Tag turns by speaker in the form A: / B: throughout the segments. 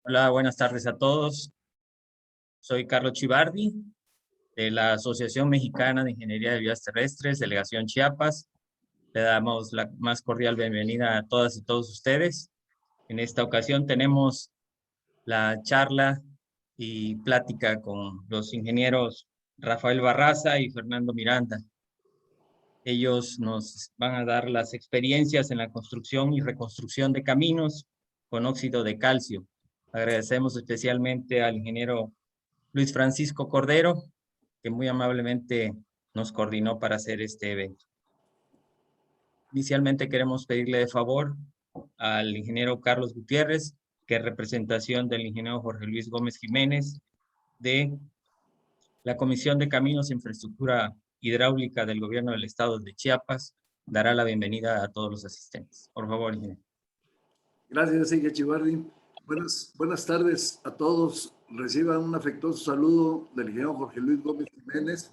A: Hola, buenas tardes a todos. Soy Carlos Chivardi, de la Asociación Mexicana de Ingeniería de Vías Terrestres, Delegación Chiapas. Le damos la más cordial bienvenida a todas y todos ustedes. En esta ocasión tenemos la charla y plática con los ingenieros Rafael Barraza y Fernando Miranda. Ellos nos van a dar las experiencias en la construcción y reconstrucción de caminos con óxido de calcio. Agradecemos especialmente al ingeniero Luis Francisco Cordero, que muy amablemente nos coordinó para hacer este evento. Inicialmente queremos pedirle de favor al ingeniero Carlos Gutiérrez, que en representación del ingeniero Jorge Luis Gómez Jiménez, de la Comisión de Caminos e Infraestructura Hidráulica del Gobierno del Estado de Chiapas, dará la bienvenida a todos los asistentes. Por favor, ingeniero.
B: Gracias, Inge Chivardi. Buenas tardes a todos. Reciban un afectuoso saludo del ingeniero Jorge Luis Gómez Jiménez,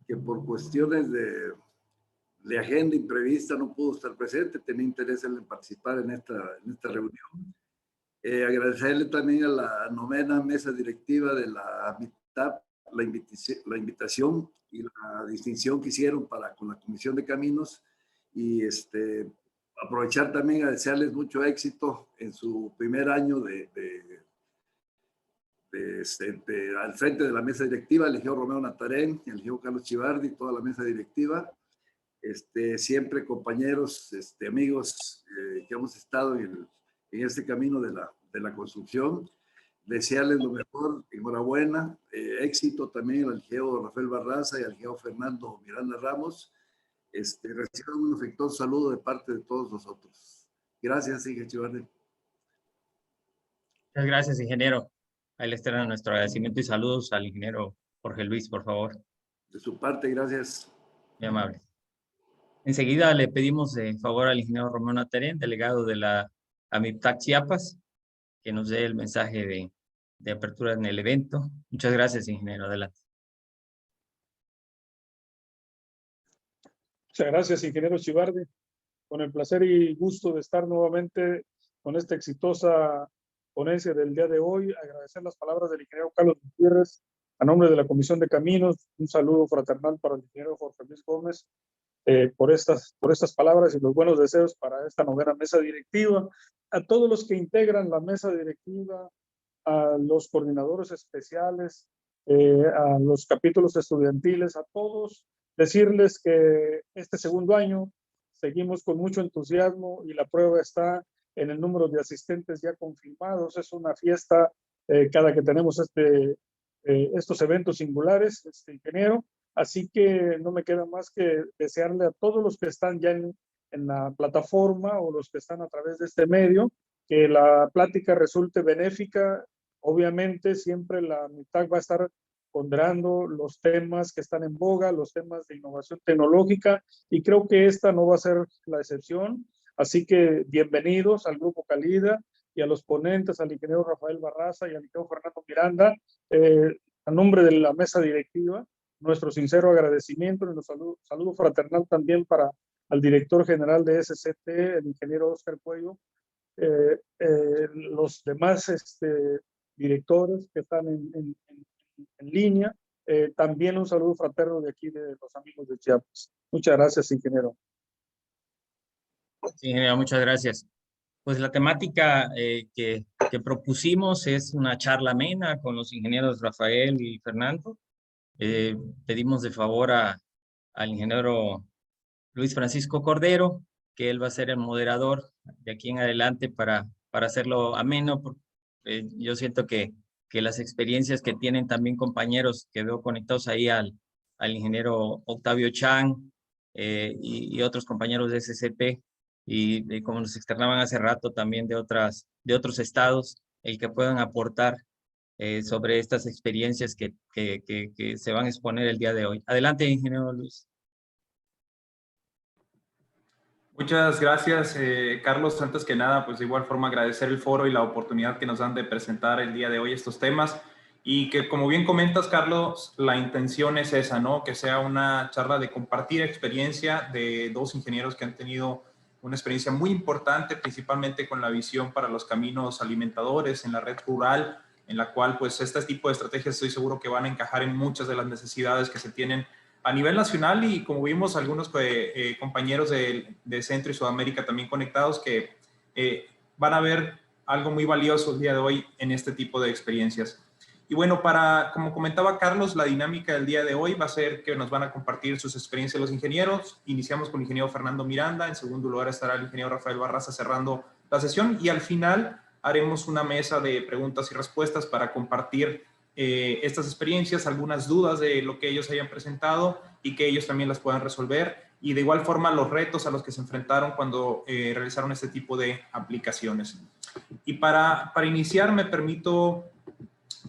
B: que por cuestiones de agenda imprevista no pudo estar presente. Tenía interés en participar en esta reunión. Agradecerle también a la novena mesa directiva de la AMITAP la invitación y la distinción que hicieron con la Comisión de Caminos, y aprovechar también a desearles mucho éxito en su primer año al frente de la mesa directiva, el ingeniero Romeo Natarén, el ingeniero Carlos Chivardi, toda la mesa directiva, siempre compañeros, amigos que hemos estado en este camino de la construcción. Desearles lo mejor, enhorabuena, éxito también al ingeniero Rafael Barraza y al ingeniero Fernando Miranda Ramos. Reciban un afectuoso saludo de parte de todos nosotros. Gracias, ingeniero Chivardi.
A: Muchas gracias, ingeniero. Ahí le externo nuestro agradecimiento y saludos al ingeniero Jorge Luis, por favor.
B: De su parte, gracias.
A: Muy amable. Enseguida le pedimos de favor al ingeniero Romeo Natarén, delegado de la AMIPTAC Chiapas, que nos dé el mensaje de apertura en el evento. Muchas gracias, ingeniero. Adelante.
C: Muchas gracias, ingeniero Chivardi. Con el placer y gusto de estar nuevamente con esta exitosa ponencia del día de hoy. Agradecer las palabras del ingeniero Carlos Gutiérrez a nombre de la Comisión de Caminos. Un saludo fraternal para el ingeniero Jorge Luis Gómez por estas palabras y los buenos deseos para esta novena mesa directiva. A todos los que integran la mesa directiva, a los coordinadores especiales, a los capítulos estudiantiles, a todos, decirles que este segundo año seguimos con mucho entusiasmo y la prueba está en el número de asistentes ya confirmados. Es una fiesta cada que tenemos estos eventos singulares, ingeniero. Así que no me queda más que desearle a todos los que están ya en la plataforma o los que están a través de este medio, que la plática resulte benéfica. Obviamente siempre la AMIPTAC va a estar ponderando los temas que están en boga, los temas de innovación tecnológica, y creo que esta no va a ser la excepción. Así que bienvenidos al Grupo Calida y a los ponentes, al ingeniero Rafael Barraza y al ingeniero Fernando Miranda. A nombre de la mesa directiva, nuestro sincero agradecimiento y nuestro saludo fraternal también para al director general de SCT, el ingeniero Oscar Cuello, los demás directores que están en línea. También un saludo fraterno de aquí de los amigos de Chiapas. Muchas gracias, ingeniero.
A: Sí, ingeniero, muchas gracias. Pues la temática que propusimos es una charla amena con los ingenieros Rafael y Fernando. Pedimos de favor al ingeniero Luis Francisco Cordero, que él va a ser el moderador de aquí en adelante para hacerlo ameno. Yo siento que las experiencias que tienen también compañeros que veo conectados ahí al ingeniero Octavio Chang y otros compañeros de SCT, y como nos externaban hace rato también de otros estados, el que puedan aportar sobre estas experiencias que se van a exponer el día de hoy. Adelante, ingeniero Luis.
D: Muchas gracias, Carlos. Antes que nada, pues de igual forma agradecer el foro y la oportunidad que nos dan de presentar el día de hoy estos temas, y que, como bien comentas, Carlos, la intención es esa, ¿no? Que sea una charla de compartir experiencia de dos ingenieros que han tenido una experiencia muy importante, principalmente con la visión para los caminos alimentadores en la red rural, en la cual pues este tipo de estrategias estoy seguro que van a encajar en muchas de las necesidades que se tienen a nivel nacional, y como vimos algunos compañeros de Centro y Sudamérica también conectados, que van a ver algo muy valioso el día de hoy en este tipo de experiencias. Y bueno, como comentaba Carlos, la dinámica del día de hoy va a ser que nos van a compartir sus experiencias los ingenieros. Iniciamos con el ingeniero Fernando Miranda, en segundo lugar estará el ingeniero Rafael Barraza cerrando la sesión, y al final haremos una mesa de preguntas y respuestas para compartir estas experiencias, algunas dudas de lo que ellos hayan presentado y que ellos también las puedan resolver, y de igual forma los retos a los que se enfrentaron cuando realizaron este tipo de aplicaciones. Y para iniciar me permito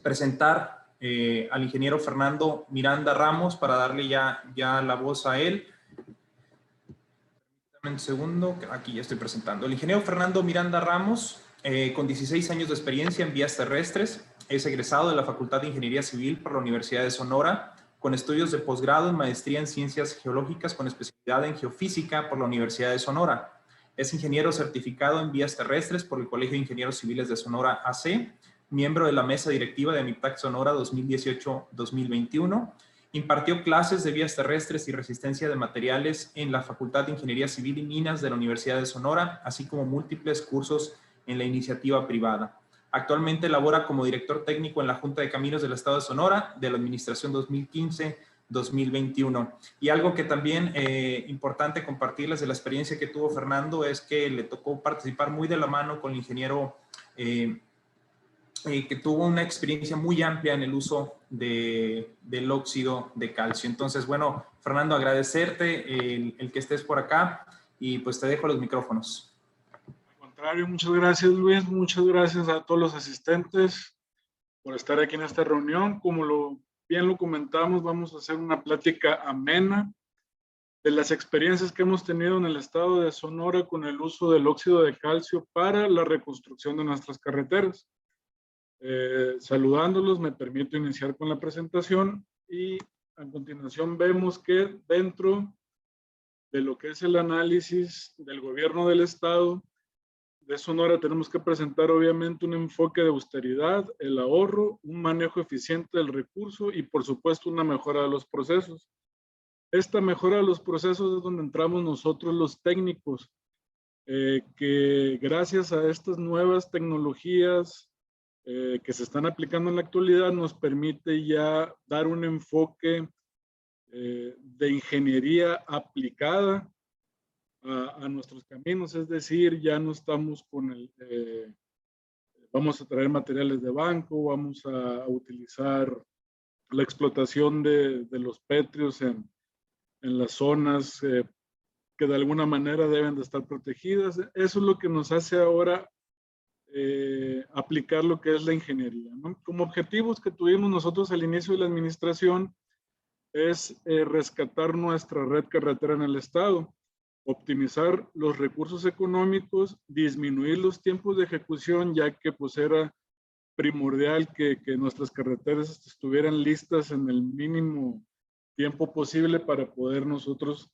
D: presentar al ingeniero Fernando Miranda Ramos para darle ya la voz a él. Un segundo, aquí ya estoy presentando. El ingeniero Fernando Miranda Ramos, con 16 años de experiencia en vías terrestres, es egresado de la Facultad de Ingeniería Civil por la Universidad de Sonora, con estudios de posgrado en maestría en Ciencias Geológicas con especialidad en Geofísica por la Universidad de Sonora. Es ingeniero certificado en vías terrestres por el Colegio de Ingenieros Civiles de Sonora AC, miembro de la mesa directiva de MIPTAC Sonora 2018-2021. Impartió clases de vías terrestres y resistencia de materiales en la Facultad de Ingeniería Civil y Minas de la Universidad de Sonora, así como múltiples cursos en la iniciativa privada. Actualmente labora como director técnico en la Junta de Caminos del Estado de Sonora de la administración 2015-2021. Y algo que también importante compartirles de la experiencia que tuvo Fernando es que le tocó participar muy de la mano con el ingeniero que tuvo una experiencia muy amplia en el uso del óxido de calcio. Entonces, bueno, Fernando, agradecerte el que estés por acá, y pues te dejo los micrófonos.
C: Al contrario, muchas gracias, Luis. Muchas gracias a todos los asistentes por estar aquí en esta reunión. Como bien lo comentamos, vamos a hacer una plática amena de las experiencias que hemos tenido en el estado de Sonora con el uso del óxido de calcio para la reconstrucción de nuestras carreteras. Saludándolos, me permito iniciar con la presentación, y a continuación vemos que dentro de lo que es el análisis del gobierno del estado de Sonora tenemos que presentar obviamente un enfoque de austeridad, el ahorro, un manejo eficiente del recurso y por supuesto una mejora de los procesos. Esta mejora de los procesos es donde entramos nosotros los técnicos, que gracias a estas nuevas tecnologías que se están aplicando en la actualidad nos permite ya dar un enfoque de ingeniería aplicada a nuestros caminos, es decir, ya no estamos con vamos a traer materiales de banco, vamos a utilizar la explotación de los pétreos en las zonas que de alguna manera deben de estar protegidas. Eso es lo que nos hace ahora aplicar lo que es la ingeniería, ¿no? Como objetivos que tuvimos nosotros al inicio de la administración es rescatar nuestra red carretera en el estado, optimizar los recursos económicos, disminuir los tiempos de ejecución, ya que pues era primordial que nuestras carreteras estuvieran listas en el mínimo tiempo posible para poder nosotros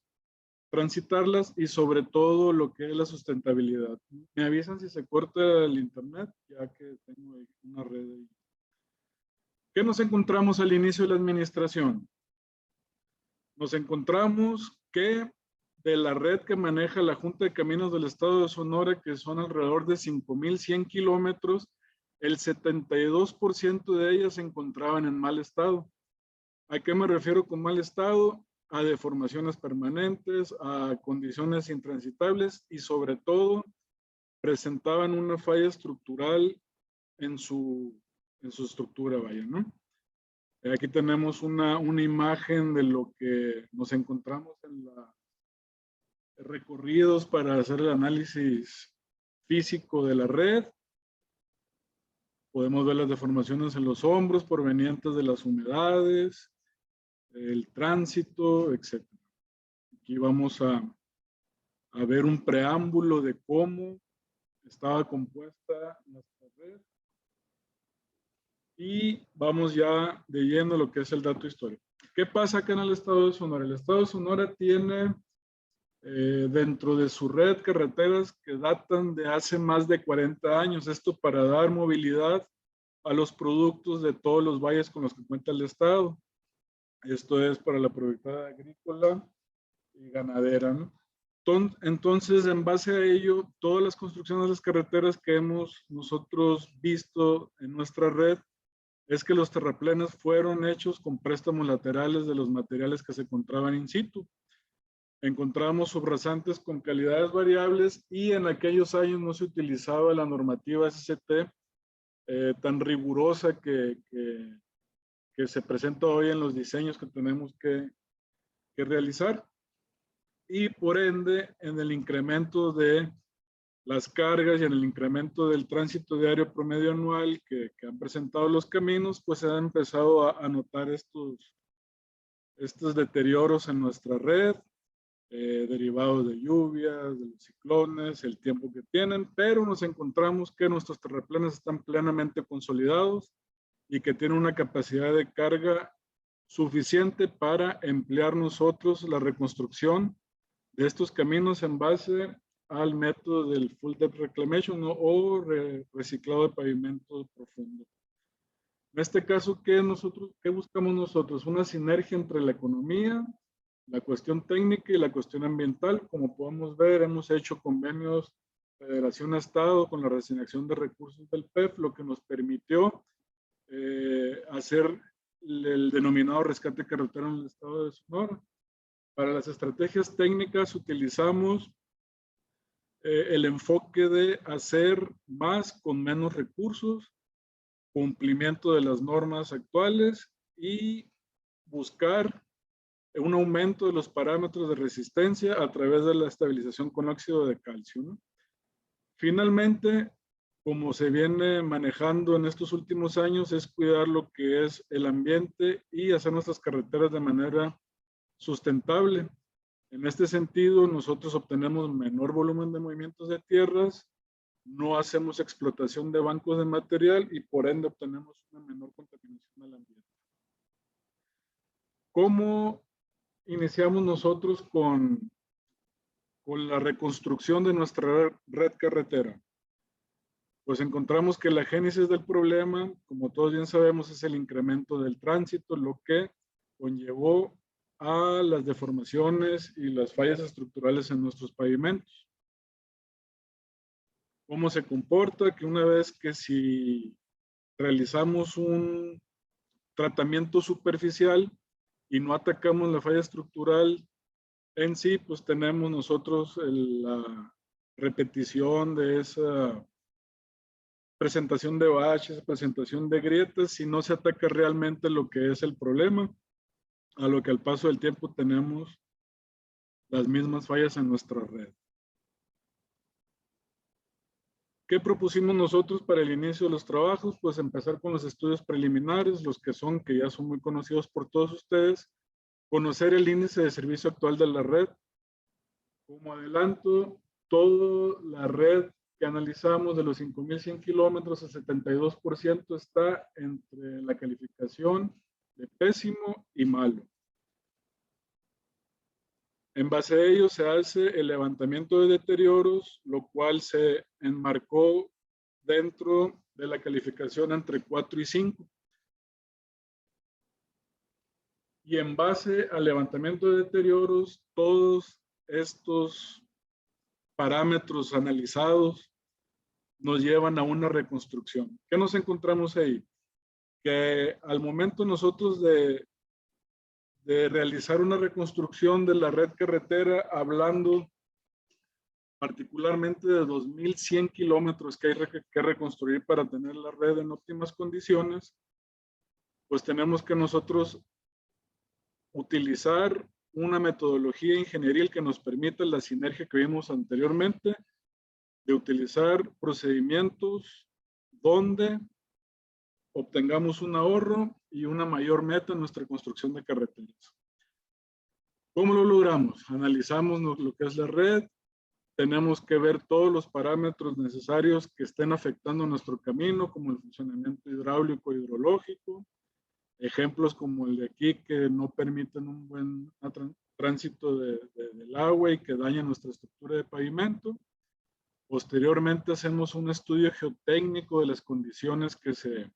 C: transitarlas, y sobre todo lo que es la sustentabilidad. Me avisan si se corta el internet, ya que tengo una red ahí. ¿Qué nos encontramos al inicio de la administración? Nos encontramos que de la red que maneja la Junta de Caminos del Estado de Sonora, que son alrededor de 5,100 kilómetros, el 72% de ellas se encontraban en mal estado. ¿A qué me refiero con mal estado? A deformaciones permanentes, a condiciones intransitables, y sobre todo presentaban una falla estructural en su estructura, vaya, ¿no? Aquí tenemos una imagen de lo que nos encontramos en los recorridos para hacer el análisis físico de la red. Podemos ver las deformaciones en los hombros provenientes de las humedades, el tránsito, etc. Aquí vamos a ver un preámbulo de cómo estaba compuesta nuestra red. Y vamos ya de lleno a lo que es el dato histórico. ¿Qué pasa acá en el estado de Sonora? El estado de Sonora tiene dentro de su red carreteras que datan de hace más de 40 años. Esto para dar movilidad a los productos de todos los valles con los que cuenta el Estado. Esto es para la productividad agrícola y ganadera, ¿no? Entonces, en base a ello, todas las construcciones de las carreteras que hemos nosotros visto en nuestra red es que los terraplenes fueron hechos con préstamos laterales de los materiales que se encontraban in situ. Encontramos subrasantes con calidades variables y en aquellos años no se utilizaba la normativa SCT tan rigurosa que se presenta hoy en los diseños que tenemos que realizar. Y por ende, en el incremento de las cargas y en el incremento del tránsito diario promedio anual que han presentado los caminos, pues se han empezado a notar estos deterioros en nuestra red, derivados de lluvias, de los ciclones, el tiempo que tienen, pero nos encontramos que nuestros terraplenes están plenamente consolidados y que tienen una capacidad de carga suficiente para emplear nosotros la reconstrucción de estos caminos en base al método del full depth reclamation o reciclado de pavimento profundo. En este caso, ¿qué buscamos nosotros? Una sinergia entre la economía, la cuestión técnica y la cuestión ambiental. Como podemos ver, hemos hecho convenios Federación-Estado con la reasignación de recursos del PEF, lo que nos permitió hacer el denominado rescate carretero en el estado de Sonora. Para las estrategias técnicas utilizamos el enfoque de hacer más con menos recursos, cumplimiento de las normas actuales y buscar un aumento de los parámetros de resistencia a través de la estabilización con óxido de calcio, ¿no? Finalmente, como se viene manejando en estos últimos años, es cuidar lo que es el ambiente y hacer nuestras carreteras de manera sustentable. En este sentido, nosotros obtenemos menor volumen de movimientos de tierras, no hacemos explotación de bancos de material y por ende obtenemos una menor contaminación al ambiente. ¿Cómo iniciamos nosotros con la reconstrucción de nuestra red carretera? Pues encontramos que la génesis del problema, como todos bien sabemos, es el incremento del tránsito, lo que conllevó a las deformaciones y las fallas estructurales en nuestros pavimentos. ¿Cómo se comporta? Que una vez que si realizamos un tratamiento superficial y no atacamos la falla estructural en sí, pues tenemos nosotros la repetición de esa presentación de baches, presentación de grietas, si no se ataca realmente lo que es el problema, a lo que al paso del tiempo tenemos las mismas fallas en nuestra red. ¿Qué propusimos nosotros para el inicio de los trabajos? Pues empezar con los estudios preliminares, los que ya son muy conocidos por todos ustedes, conocer el índice de servicio actual de la red. Como adelanto, toda la red que analizamos de los 5,100 kilómetros, el 72% está entre la calificación de pésimo y malo. En base a ello se hace el levantamiento de deterioros, lo cual se enmarcó dentro de la calificación entre 4 y 5. Y en base al levantamiento de deterioros, todos estos parámetros analizados nos llevan a una reconstrucción. ¿Qué nos encontramos ahí? Que al momento nosotros de realizar una reconstrucción de la red carretera, hablando particularmente de 2,100 kilómetros que hay que reconstruir para tener la red en óptimas condiciones, pues tenemos que nosotros utilizar una metodología ingenieril que nos permita la sinergia que vimos anteriormente, de utilizar procedimientos donde obtengamos un ahorro y una mayor meta en nuestra construcción de carreteras. ¿Cómo lo logramos? Analizamos lo que es la red, tenemos que ver todos los parámetros necesarios que estén afectando nuestro camino, como el funcionamiento hidráulico e hidrológico, ejemplos como el de aquí que no permiten un buen tránsito del el agua y que daña nuestra estructura de pavimento. Posteriormente hacemos un estudio geotécnico de las condiciones que se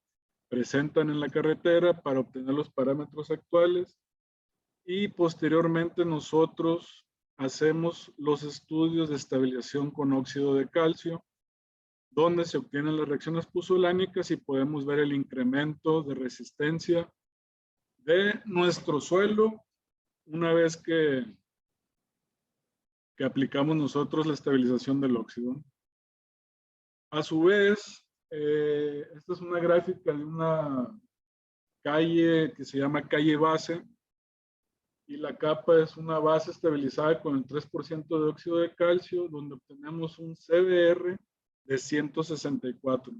C: presentan en la carretera para obtener los parámetros actuales. Y posteriormente nosotros hacemos los estudios de estabilización con óxido de calcio, donde se obtienen las reacciones puzolánicas y podemos ver el incremento de resistencia de nuestro suelo una vez que aplicamos nosotros la estabilización del óxido. A su vez, esta es una gráfica de una calle que se llama calle base, y la capa es una base estabilizada con el 3% de óxido de calcio, donde obtenemos un CBR de 164.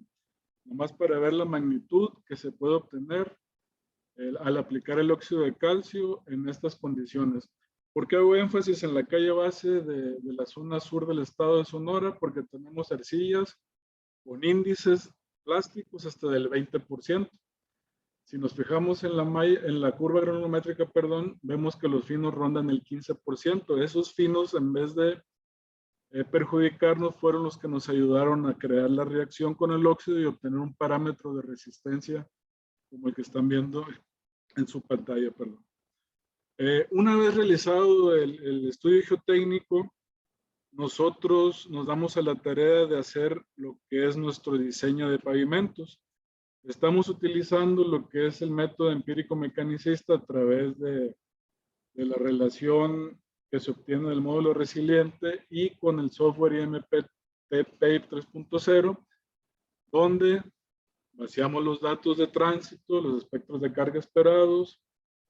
C: Nomás para ver la magnitud que se puede obtener al aplicar el óxido de calcio en estas condiciones. ¿Por qué hago énfasis en la calle base de la zona sur del estado de Sonora? Porque tenemos arcillas con índices plásticos hasta del 20%. Si nos fijamos en la curva granulométrica, vemos que los finos rondan el 15%. Esos finos, en vez de perjudicarnos, fueron los que nos ayudaron a crear la reacción con el óxido y obtener un parámetro de resistencia como el que están viendo en su pantalla. Una vez realizado el estudio geotécnico, nosotros nos damos a la tarea de hacer lo que es nuestro diseño de pavimentos. Estamos utilizando lo que es el método empírico mecanicista a través de la relación que se obtiene del módulo resiliente y con el software IMP PAVE 3.0, donde vaciamos los datos de tránsito, los espectros de carga esperados,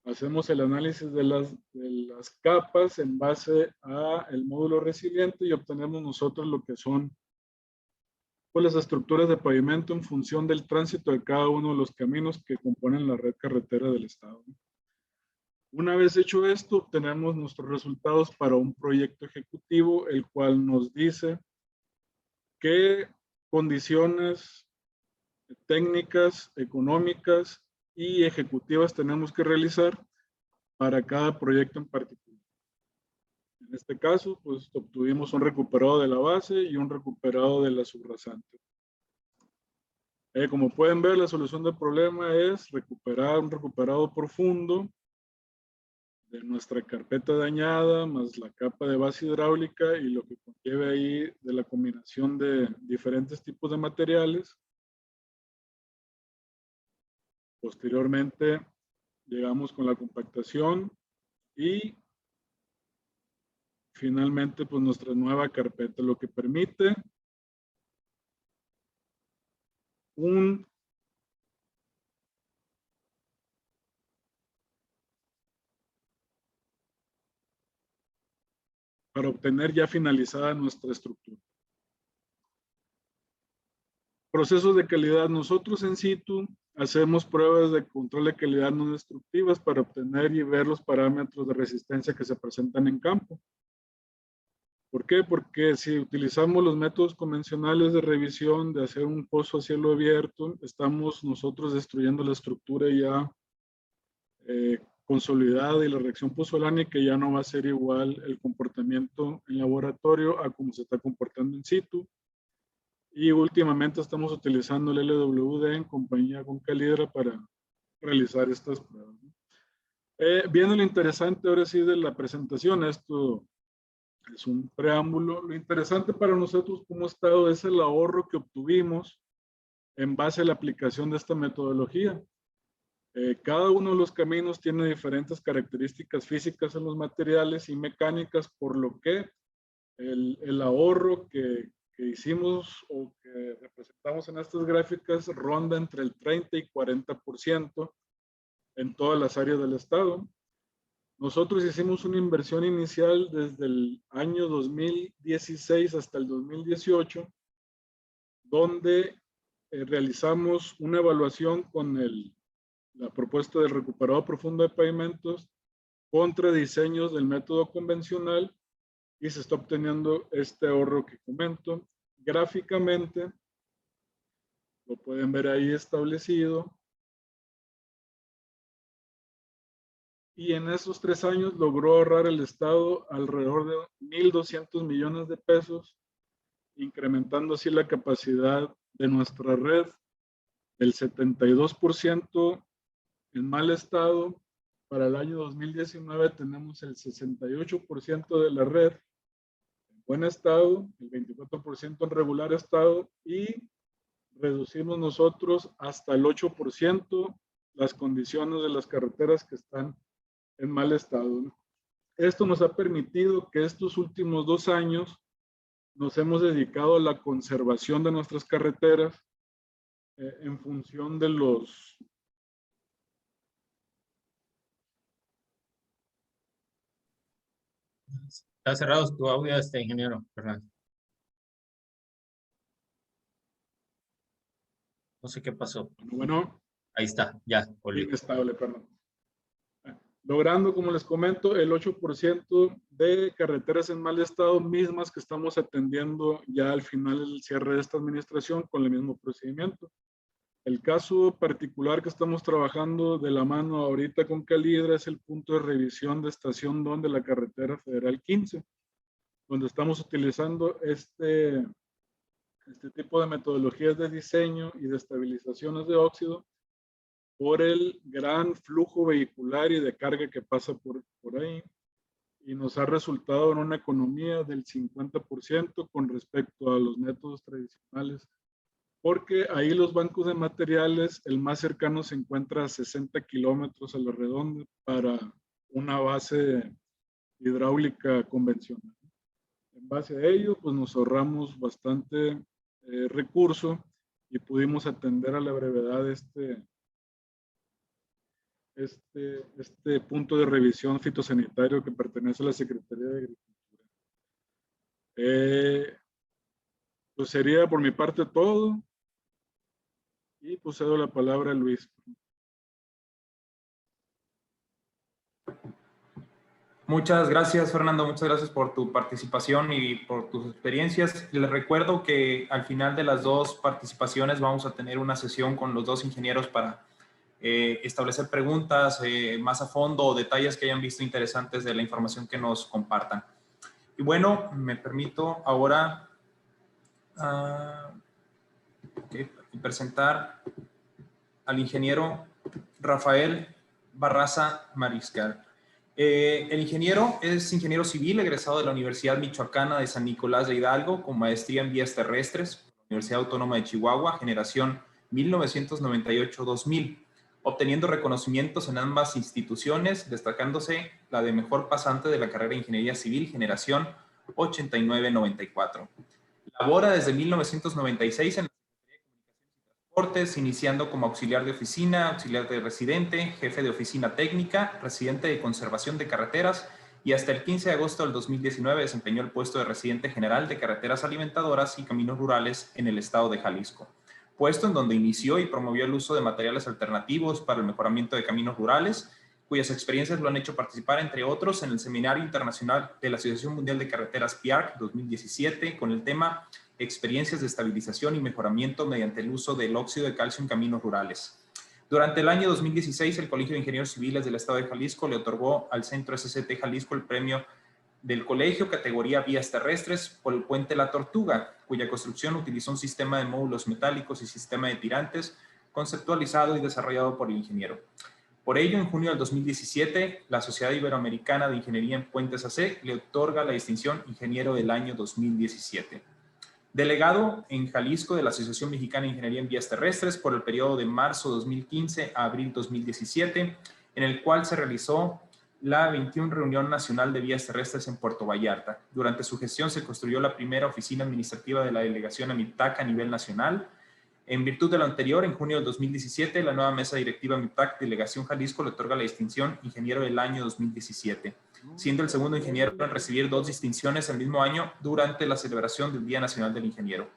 C: hacemos el análisis de las capas en base al módulo resiliente y obtenemos nosotros lo que son pues, las estructuras de pavimento en función del tránsito de cada uno de los caminos que componen la red carretera del estado. Una vez hecho esto, obtenemos nuestros resultados para un proyecto ejecutivo, el cual nos dice qué condiciones técnicas, económicas y ejecutivas tenemos que realizar para cada proyecto en particular. En este caso, pues obtuvimos un recuperado de la base y un recuperado de la subrasante. Como pueden ver, la solución del problema es recuperar un recuperado profundo de nuestra carpeta dañada, más la capa de base hidráulica y lo que conlleve ahí de la combinación de diferentes tipos de materiales. Posteriormente, llegamos con la compactación y finalmente, pues nuestra nueva carpeta, lo que permite para obtener ya finalizada nuestra estructura. Procesos de calidad. Nosotros en situ hacemos pruebas de control de calidad no destructivas para obtener y ver los parámetros de resistencia que se presentan en campo. ¿Por qué? Porque si utilizamos los métodos convencionales de revisión, de hacer un pozo a cielo abierto, estamos nosotros destruyendo la estructura ya consolidada y la reacción pozolánica ya no va a ser igual el comportamiento en laboratorio a como se está comportando en situ. Y últimamente estamos utilizando el LWD en compañía con Calidra para realizar estas pruebas. Viendo lo interesante ahora sí de la presentación, esto es un preámbulo. Lo interesante para nosotros como Estado es el ahorro que obtuvimos en base a la aplicación de esta metodología. Cada uno de los caminos tiene diferentes características físicas en los materiales y mecánicas, por lo que el ahorro que hicimos o que representamos en estas gráficas ronda entre el 30 y 40% en todas las áreas del estado. Nosotros hicimos una inversión inicial desde el año 2016 hasta el 2018, donde realizamos una evaluación con la propuesta del recuperado profundo de pavimentos contra diseños del método convencional y se está obteniendo este ahorro que comento. Gráficamente, lo pueden ver ahí establecido. y en esos 3 años logró ahorrar el Estado alrededor de 1.200 millones de pesos, incrementando así la capacidad de nuestra red del 72% en mal estado. Para el año 2019 tenemos el 68% de la red en buen estado, el 24% en regular estado, y reducimos nosotros hasta el 8% las condiciones de las carreteras que están en mal estado. Esto nos ha permitido que estos últimos 2 años nos hemos dedicado a la conservación de nuestras carreteras en función de los...
A: Está cerrado tu audio, ingeniero Fernando. No sé qué pasó.
C: Bueno,
A: ahí está, ya.
C: Inestable, perdón. Logrando, como les comento, el 8% de carreteras en mal estado, mismas que estamos atendiendo ya al final del cierre de esta administración con el mismo procedimiento. El caso particular que estamos trabajando de la mano ahorita con Calidra es el punto de revisión de Estación Don de la carretera federal 15, donde estamos utilizando este tipo de metodologías de diseño y de estabilizaciones de óxido por el gran flujo vehicular y de carga que pasa por ahí, y nos ha resultado en una economía del 50% con respecto a los métodos tradicionales, porque ahí los bancos de materiales, el más cercano se encuentra a 60 kilómetros a la redonda para una base hidráulica convencional. En base a ello, pues nos ahorramos bastante recurso y pudimos atender a la brevedad este punto de revisión fitosanitario que pertenece a la Secretaría de Agricultura. Pues sería por mi parte todo. Y pues cedo la palabra a Luis.
D: Muchas gracias, Fernando. Muchas gracias por tu participación y por tus experiencias. Les recuerdo que al final de las 2 participaciones vamos a tener una sesión con los 2 ingenieros para establecer preguntas más a fondo o detalles que hayan visto interesantes de la información que nos compartan. Y bueno, me permito ahora presentar al ingeniero Rafael Barraza Mariscal. El ingeniero es ingeniero civil egresado de la Universidad Michoacana de San Nicolás de Hidalgo con maestría en vías terrestres, Universidad Autónoma de Chihuahua, generación 1998-2000, obteniendo reconocimientos en ambas instituciones, destacándose la de mejor pasante de la carrera de Ingeniería Civil, generación 89-94. Labora desde 1996 en Transportes, iniciando como auxiliar de oficina, auxiliar de residente, jefe de oficina técnica, residente de conservación de carreteras, y hasta el 15 de agosto del 2019 desempeñó el puesto de residente general de carreteras alimentadoras y caminos rurales en el estado de Jalisco, puesto en donde inició y promovió el uso de materiales alternativos para el mejoramiento de caminos rurales, cuyas experiencias lo han hecho participar, entre otros, en el Seminario Internacional de la Asociación Mundial de Carreteras PIARC 2017 con el tema Experiencias de estabilización y mejoramiento mediante el uso del óxido de calcio en caminos rurales. Durante el año 2016, el Colegio de Ingenieros Civiles del Estado de Jalisco le otorgó al Centro SCT Jalisco el premio del colegio categoría Vías Terrestres por el puente La Tortuga, cuya construcción utilizó un sistema de módulos metálicos y sistema de tirantes conceptualizado y desarrollado por el ingeniero. Por ello, en junio del 2017, la Sociedad Iberoamericana de Ingeniería en Puentes AC le otorga la distinción Ingeniero del Año 2017. Delegado en Jalisco de la Asociación Mexicana de Ingeniería en Vías Terrestres por el periodo de marzo 2015 a abril 2017, en el cual se realizó la 21 Reunión Nacional de Vías Terrestres en Puerto Vallarta. Durante su gestión se construyó la primera oficina administrativa de la delegación AMIPTAC a nivel nacional. En virtud de lo anterior, en junio del 2017, la nueva mesa directiva AMIPTAC Delegación Jalisco le otorga la distinción Ingeniero del Año 2017, siendo el segundo ingeniero en recibir 2 distinciones el mismo año durante la celebración del Día Nacional del Ingeniero,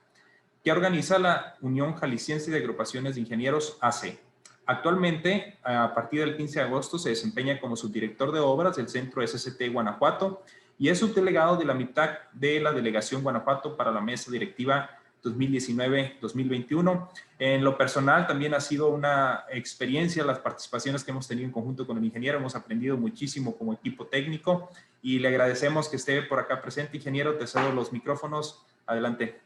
D: que organiza la Unión Jalisciense de Agrupaciones de Ingenieros AC. Actualmente, a partir del 15 de agosto, se desempeña como subdirector de obras del Centro SCT Guanajuato y es subdelegado de la AMIPTAC de la Delegación Guanajuato para la mesa directiva 2019-2021. En lo personal también ha sido una experiencia las participaciones que hemos tenido en conjunto con el ingeniero. Hemos aprendido muchísimo como equipo técnico y le agradecemos que esté por acá presente. Ingeniero, te cedo los micrófonos. Adelante.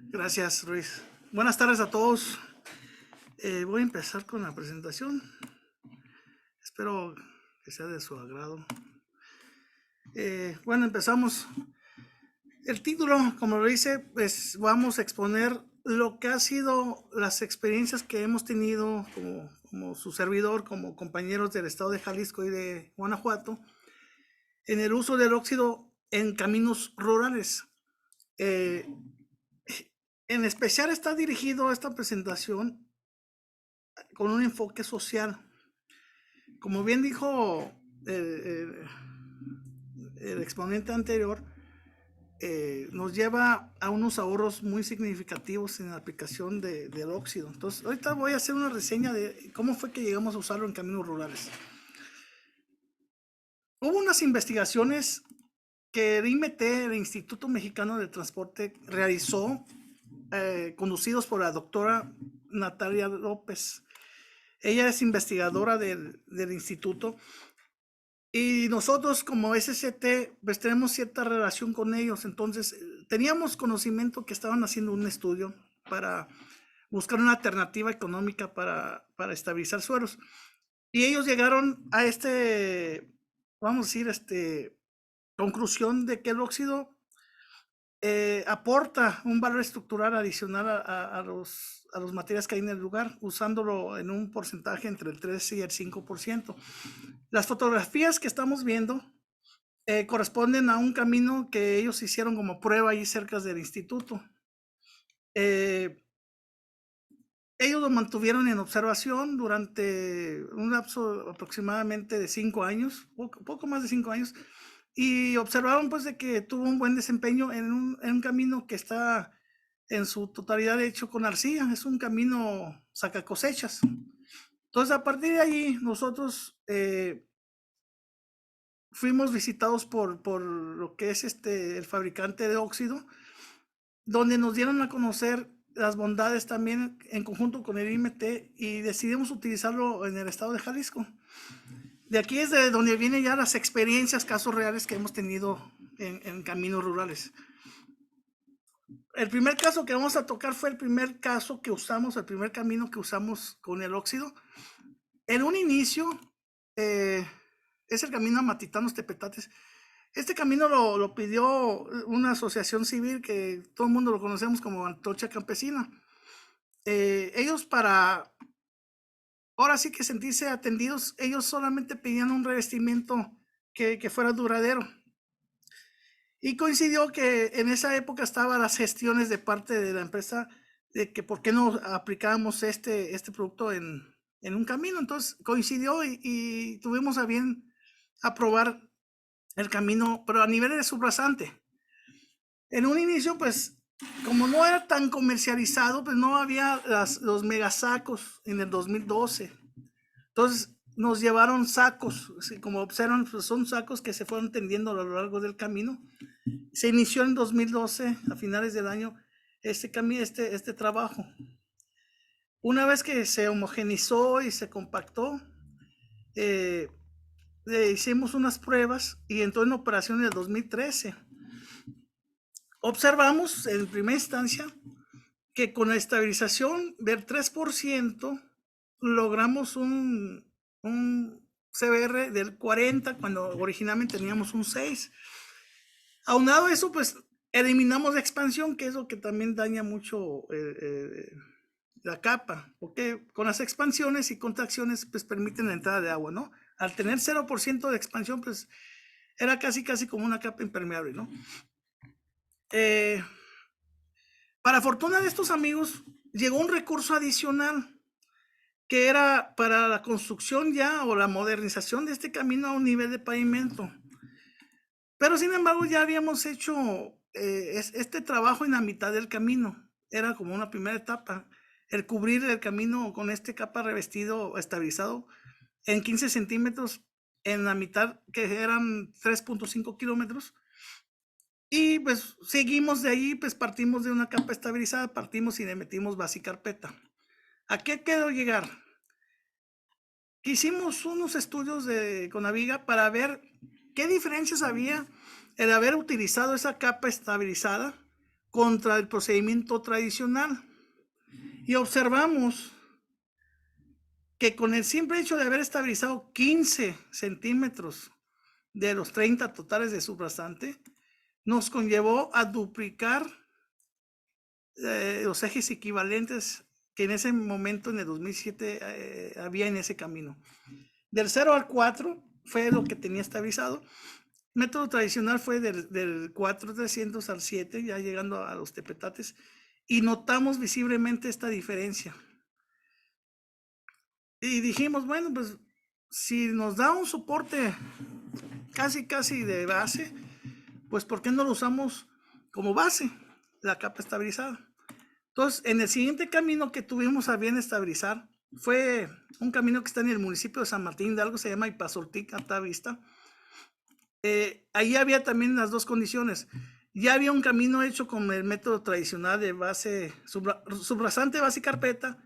E: Gracias, Ruiz. Buenas tardes a todos. Voy a empezar con la presentación. Espero que sea de su agrado. Bueno, empezamos. El título, como lo dice, pues vamos a exponer lo que ha sido las experiencias que hemos tenido como su servidor, como compañeros del estado de Jalisco y de Guanajuato, en el uso del óxido en caminos rurales. En especial está dirigido a esta presentación con un enfoque social. Como bien dijo el exponente anterior, nos lleva a unos ahorros muy significativos en la aplicación del óxido. Entonces, ahorita voy a hacer una reseña de cómo fue que llegamos a usarlo en caminos rurales. Hubo unas investigaciones que el IMT, el Instituto Mexicano de Transporte, realizó, conducidos por la doctora Natalia López. Ella es investigadora del instituto y nosotros como SCT pues tenemos cierta relación con ellos. Entonces teníamos conocimiento que estaban haciendo un estudio para buscar una alternativa económica para estabilizar suelos. Y ellos llegaron a vamos a decir, conclusión de que el óxido aporta un valor estructural adicional a los materiales que hay en el lugar, usándolo en un porcentaje entre el 13 y el 5%. Las fotografías que estamos viendo corresponden a un camino que ellos hicieron como prueba ahí cerca del instituto. Ellos lo mantuvieron en observación durante un lapso aproximadamente de 5 años, poco más de 5 años, y observaron pues de que tuvo un buen desempeño en un camino que está en su totalidad hecho con arcilla. Es un camino saca cosechas. Entonces a partir de allí nosotros fuimos visitados por lo que es el fabricante de óxido, donde nos dieron a conocer las bondades también en conjunto con el IMT y decidimos utilizarlo en el estado de Jalisco. De aquí es de donde vienen ya las experiencias, casos reales que hemos tenido en caminos rurales. El primer caso que vamos a tocar fue el primer caso que usamos, el primer camino que usamos con el óxido. En un inicio, es el camino Amatitanos-Tepetates. Este camino lo pidió una asociación civil que todo el mundo lo conocemos como Antorcha Campesina. Ellos ahora sí que sentirse atendidos, ellos solamente pedían un revestimiento que fuera duradero. Y coincidió que en esa época estaban las gestiones de parte de la empresa de que por qué no aplicábamos este producto en un camino. Entonces coincidió y tuvimos a bien aprobar el camino, pero a nivel de subrasante. En un inicio, pues, como no era tan comercializado, pues no había los megasacos en el 2012. Entonces nos llevaron sacos, como observan, pues son sacos que se fueron tendiendo a lo largo del camino. Se inició en 2012, a finales del año, este trabajo. Una vez que se homogenizó y se compactó, hicimos unas pruebas y entró en operación en el 2013. Observamos en primera instancia que con la estabilización del 3% logramos un CBR del 40 cuando originalmente teníamos un 6. Aunado a eso, pues eliminamos la expansión, que es lo que también daña mucho la capa, porque con las expansiones y contracciones pues permiten la entrada de agua, ¿no? Al tener 0% de expansión, pues era casi como una capa impermeable, ¿no? Para fortuna de estos amigos, llegó un recurso adicional que era para la construcción ya o la modernización de este camino a un nivel de pavimento. Pero sin embargo ya habíamos hecho este trabajo en la mitad del camino. Era como una primera etapa, el cubrir el camino con este capa revestido estabilizado en 15 centímetros en la mitad, que eran 3.5 kilómetros. Y pues seguimos de ahí, pues partimos de una capa estabilizada, partimos y le metimos basicarpeta. ¿A qué quiero llegar? Hicimos unos estudios con Aviga para ver qué diferencias había el haber utilizado esa capa estabilizada contra el procedimiento tradicional. Y observamos que con el simple hecho de haber estabilizado 15 centímetros de los 30 totales de subrasante, nos conllevó a duplicar los ejes equivalentes que en ese momento, en el 2007, había en ese camino. Del 0 al 4 fue lo que tenía estabilizado. Método tradicional fue del 4,300 al 7, ya llegando a los tepetates, y notamos visiblemente esta diferencia. Y dijimos, bueno, pues si nos da un soporte casi de base, pues ¿por qué no lo usamos como base, la capa estabilizada? Entonces, en el siguiente camino que tuvimos a bien estabilizar, fue un camino que está en el municipio de San Martín Hidalgo, se llama Ipazoltic, Alta Vista. Ahí había también las dos condiciones. Ya había un camino hecho con el método tradicional de base, subrasante, base y carpeta,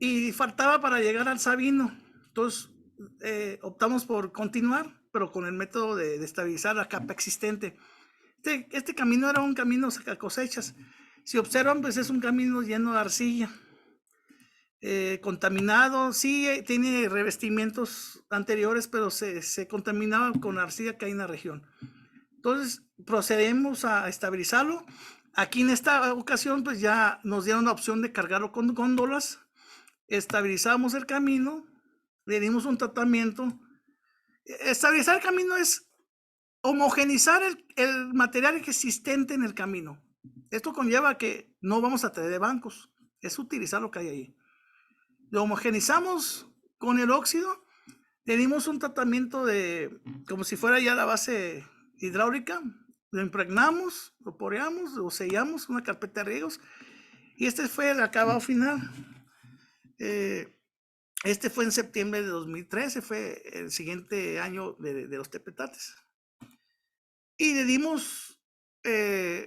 E: y faltaba para llegar al Sabino. Entonces, optamos por continuar, pero con el método de estabilizar la capa existente. Este camino era un camino saca cosechas. Si observan, pues es un camino lleno de arcilla, contaminado. Sí, tiene revestimientos anteriores, pero se contaminaba con arcilla que hay en la región. Entonces, procedemos a estabilizarlo. Aquí en esta ocasión, pues ya nos dieron la opción de cargarlo con góndolas. Estabilizamos el camino, le dimos un tratamiento. Estabilizar el camino es homogenizar el material existente en el camino. Esto conlleva que no vamos a traer bancos, es utilizar lo que hay ahí. Lo homogenizamos con el óxido, le dimos un tratamiento como si fuera ya la base hidráulica, lo impregnamos, lo poreamos, lo sellamos, una carpeta de riegos, y este fue el acabado final. Este fue en septiembre de 2013, fue el siguiente año de los tepetates. Y le dimos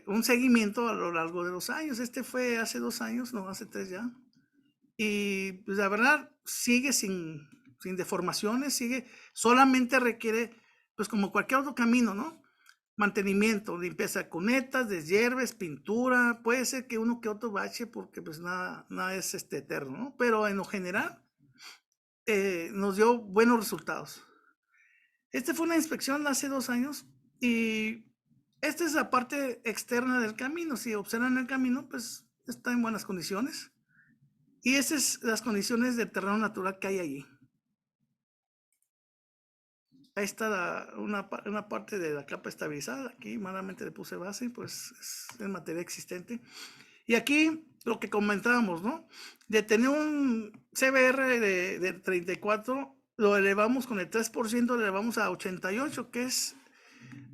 E: un seguimiento a lo largo de los años. Este fue hace 2 años, no, hace 3 ya. Y pues la verdad sigue sin deformaciones, solamente requiere, pues como cualquier otro camino, ¿no? Mantenimiento, limpieza de cunetas, deshierves, pintura, puede ser que uno que otro bache porque pues nada es eterno, ¿no? Pero en lo general nos dio buenos resultados. Fue una inspección hace 2 años y esta es la parte externa del camino. Si observan el camino, pues está en buenas condiciones. Y esas son las condiciones del terreno natural que hay allí. Ahí está una parte de la capa estabilizada. Aquí malamente le puse base, pues es el material existente. Y aquí lo que comentábamos, ¿no? De tener un CBR de 34, lo elevamos con el 3%, lo elevamos a 88, que es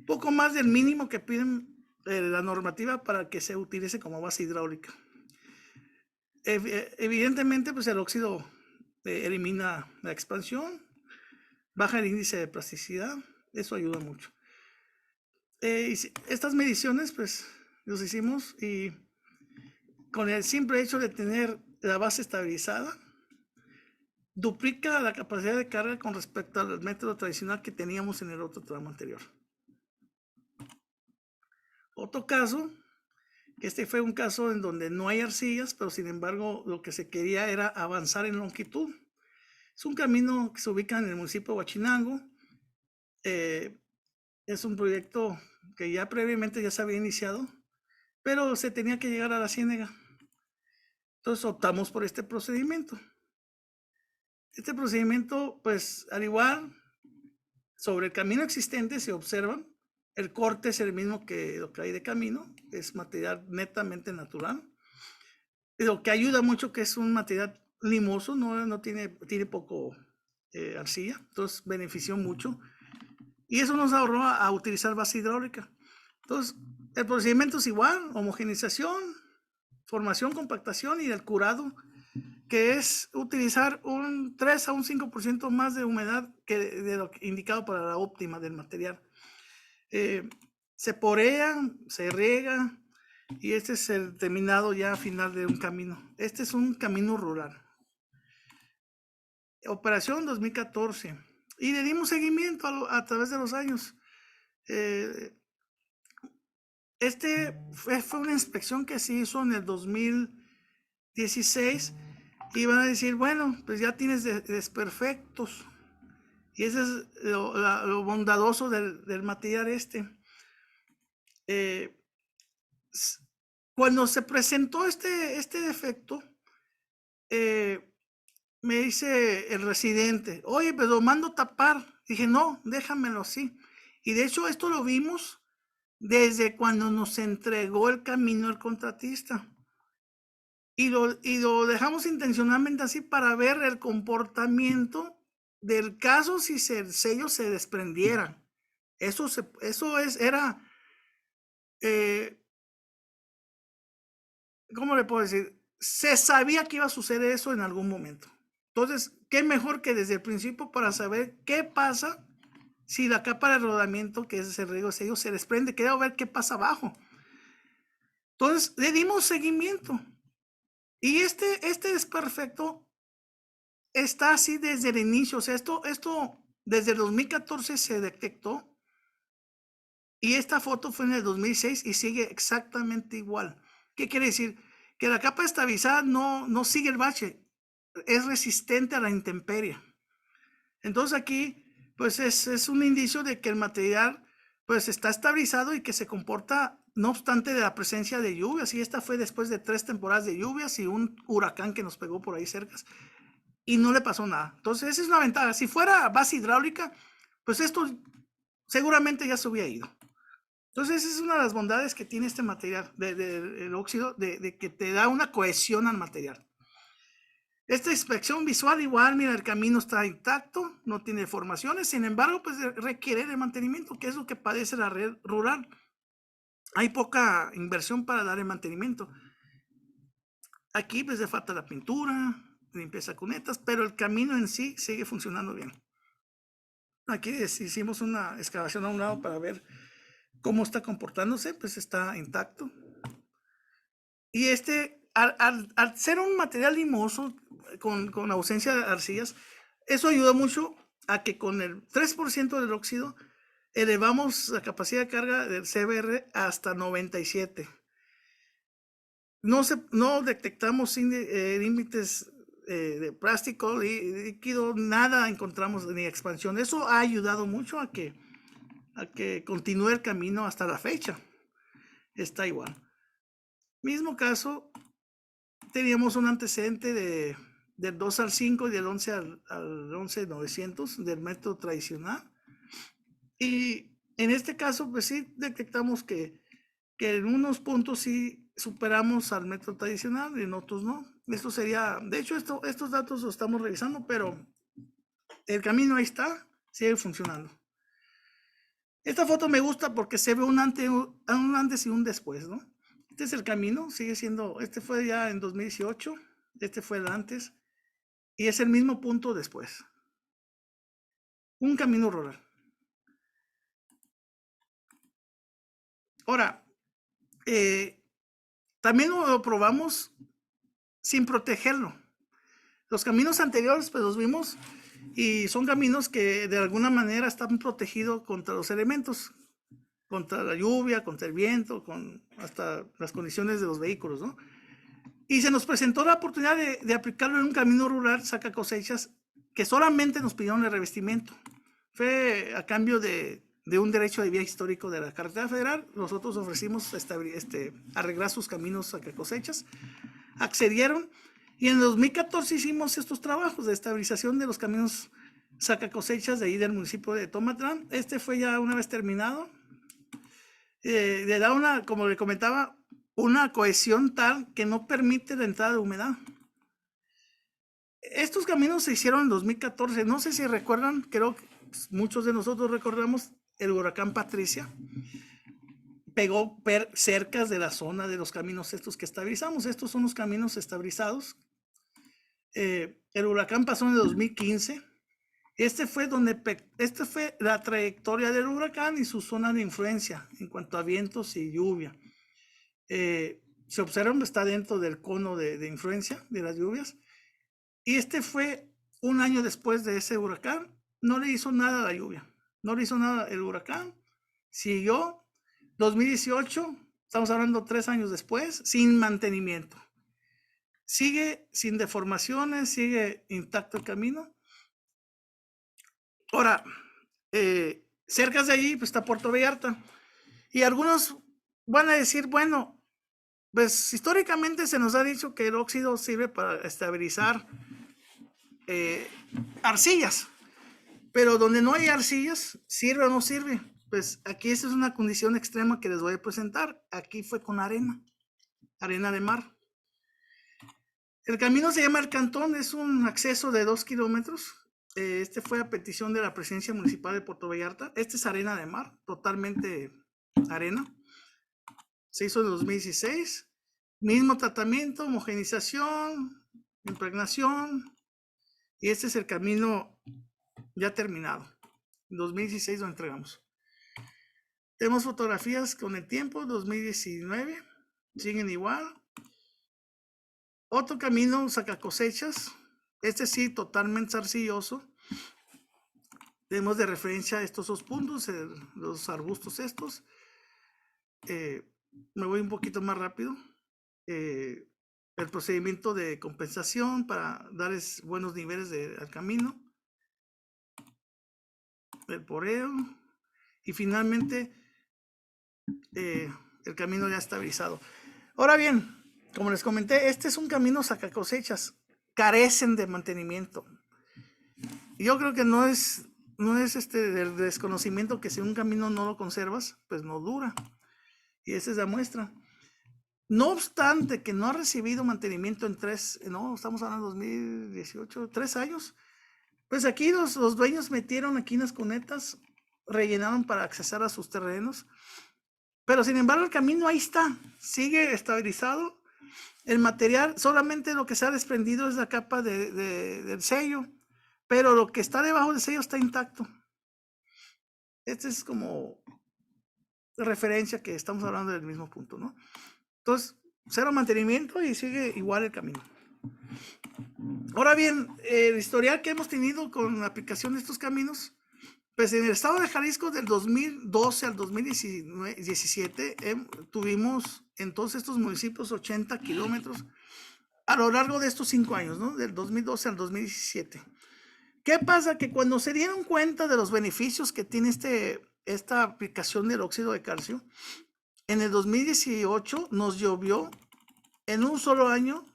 E: poco más del mínimo que piden la normativa para que se utilice como base hidráulica. Evidentemente, pues el óxido elimina la expansión, baja el índice de plasticidad, eso ayuda mucho. Estas mediciones, pues, los hicimos y con el simple hecho de tener la base estabilizada, duplica la capacidad de carga con respecto al método tradicional que teníamos en el otro tramo anterior. Otro caso, este fue un caso en donde no hay arcillas, pero sin embargo lo que se quería era avanzar en longitud. Es un camino que se ubica en el municipio de Huachinango. Es un proyecto que ya previamente ya se había iniciado, pero se tenía que llegar a la Ciénega. Entonces optamos por este procedimiento. Este procedimiento, pues al igual, sobre el camino existente se observan, el corte es el mismo que lo que hay de camino, es material netamente natural. Lo que ayuda mucho que es un material limoso, no tiene poco arcilla, entonces benefició mucho. Y eso nos ahorró a utilizar base hidráulica. Entonces, el procedimiento es igual, homogenización, formación, compactación y el curado, que es utilizar un 3 a un 5% más de humedad que de lo indicado para la óptima del material. se porea, se riega, y este es el terminado ya final de un camino. Este es un camino rural. Operación 2014. Y le dimos seguimiento a través de los años. Este fue una inspección que se hizo en el 2016 y van a decir, bueno, pues ya tienes desperfectos. Y eso es lo bondadoso del material este. Cuando se presentó este defecto, me dice el residente, oye, pero lo mando tapar. Dije, no, déjamelo así. Y de hecho esto lo vimos desde cuando nos entregó el camino el contratista. Y lo dejamos intencionalmente así para ver el comportamiento del caso si el sello se desprendiera. Era, ¿cómo le puedo decir? Se sabía que iba a suceder eso en algún momento. Entonces, ¿qué mejor que desde el principio para saber qué pasa si la capa de rodamiento, que es el riego de sello, se desprende? Quiero ver qué pasa abajo. Entonces, le dimos seguimiento. Y este desperfecto está así desde el inicio. O sea, esto desde el 2014 se detectó. Y esta foto fue en el 2006 y sigue exactamente igual. ¿Qué quiere decir? Que la capa estabilizada no sigue el bache. Es resistente a la intemperie. Entonces aquí, pues es un indicio de que el material pues está estabilizado y que se comporta no obstante de la presencia de lluvias. Y esta fue después de 3 temporadas de lluvias y un huracán que nos pegó por ahí cerca. Y no le pasó nada. Entonces esa es una ventaja. Si fuera base hidráulica, pues esto seguramente ya se hubiera ido. Entonces esa es una de las bondades que tiene este material, el óxido, de que te da una cohesión al material. Esta inspección visual igual, mira, el camino está intacto, no tiene deformaciones, sin embargo, pues requiere de mantenimiento, que es lo que padece la red rural. Hay poca inversión para dar el mantenimiento. Aquí pues le falta la pintura, limpieza cunetas, pero el camino en sí sigue funcionando bien. Aquí hicimos una excavación a un lado para ver cómo está comportándose, pues está intacto. Y al ser un material limoso, con ausencia de arcillas, eso ayudó mucho a que con el 3% del óxido elevamos la capacidad de carga del CBR hasta 97. No detectamos límites de plástico, líquido, nada encontramos ni expansión. Eso ha ayudado mucho a que continúe el camino hasta la fecha. Está igual. Mismo caso, teníamos un antecedente del 2 al 5 y del 11 al 11,900 del método tradicional. Y en este caso, pues sí detectamos que en unos puntos sí superamos al método tradicional y en otros no. Esto sería, de hecho, estos datos los estamos revisando, pero el camino ahí está, sigue funcionando. Esta foto me gusta porque se ve un antes y un después, ¿no? Este es el camino, sigue siendo, este fue ya en 2018, este fue el antes, y es el mismo punto después. Un camino rural. Ahora, también lo probamos sin protegerlo. Los caminos anteriores, pues los vimos, y son caminos que de alguna manera están protegidos contra los elementos, contra la lluvia, contra el viento, hasta las condiciones de los vehículos, ¿no? Y se nos presentó la oportunidad de aplicarlo en un camino rural, saca cosechas, que solamente nos pidieron el revestimiento. Fue a cambio de un derecho de vía histórico de la carretera federal. Nosotros ofrecimos arreglar sus caminos saca cosechas. Accedieron y en 2014 hicimos estos trabajos de estabilización de los caminos saca cosechas de ahí del municipio de Tomatlán. Este fue ya una vez terminado. Le da como le comentaba, una cohesión tal que no permite la entrada de humedad. Estos caminos se hicieron en 2014. No sé si recuerdan, creo que muchos de nosotros recordamos el huracán Patricia. Pegó cercas de la zona de los caminos estos que estabilizamos. Estos son los caminos estabilizados. El huracán pasó en el 2015 Este fue la trayectoria del huracán y su zona de influencia en cuanto a vientos y lluvia. Se observa que está dentro del cono de influencia de las lluvias. Y este fue un año después de ese huracán. No le hizo nada a la lluvia. No le hizo nada el huracán. Siguió 2018, estamos hablando 3 años después, sin mantenimiento. Sigue sin deformaciones, sigue intacto el camino. Ahora, cerca de allí pues, está Puerto Vallarta. Y algunos van a decir, bueno, pues históricamente se nos ha dicho que el óxido sirve para estabilizar arcillas. Pero donde no hay arcillas, ¿sirve o no sirve? Pues aquí esta es una condición extrema que les voy a presentar. Aquí fue con arena de mar. El camino se llama El Cantón, es un acceso de 2 kilómetros. Este fue a petición de la Presidencia Municipal de Puerto Vallarta. Este es arena de mar, totalmente arena. Se hizo en 2016. Mismo tratamiento, homogenización, impregnación. Y este es el camino ya terminado. En 2016 lo entregamos. Tenemos fotografías con el tiempo, 2019. Siguen igual. Otro camino, sacacosechas. Este sí, totalmente arcilloso. Tenemos de referencia estos 2 puntos, los arbustos estos. Me voy un poquito más rápido. El procedimiento de compensación para darles buenos niveles al camino. El poreo. Y finalmente, el camino ya estabilizado. Ahora bien, como les comenté, este es un camino sacacosechas. Carecen de mantenimiento. Yo creo que no es del desconocimiento que si un camino no lo conservas, pues no dura. Y esa es la muestra. No obstante que no ha recibido mantenimiento estamos hablando de 2018, 3 años. Pues aquí los dueños metieron aquí unas cunetas, rellenaron para accesar a sus terrenos. Pero sin embargo el camino ahí está, sigue estabilizado. El material, solamente lo que se ha desprendido es la capa del sello, pero lo que está debajo del sello está intacto. Este es como referencia que estamos hablando del mismo punto, ¿no? Entonces, 0 mantenimiento y sigue igual el camino. Ahora bien, el historial que hemos tenido con la aplicación de estos caminos, pues en el estado de Jalisco del 2012 al 2017 tuvimos en todos estos municipios 80 kilómetros a lo largo de estos 5 años, ¿no? Del 2012 al 2017. ¿Qué pasa? Que cuando se dieron cuenta de los beneficios que tiene esta aplicación del óxido de calcio, en el 2018 nos llovió en un solo año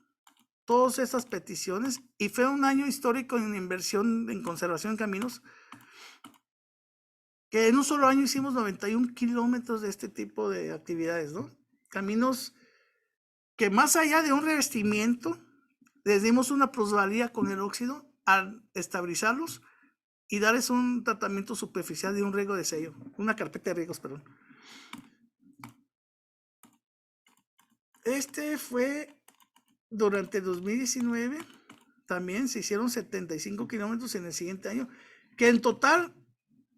E: todas esas peticiones y fue un año histórico en inversión en conservación de caminos, que en un solo año hicimos 91 kilómetros de este tipo de actividades, ¿no? Caminos que más allá de un revestimiento, les dimos una plusvalía con el óxido al estabilizarlos y darles un tratamiento superficial de un riego de sello, una carpeta de riegos, perdón. Este fue durante 2019, también se hicieron 75 kilómetros en el siguiente año, que en total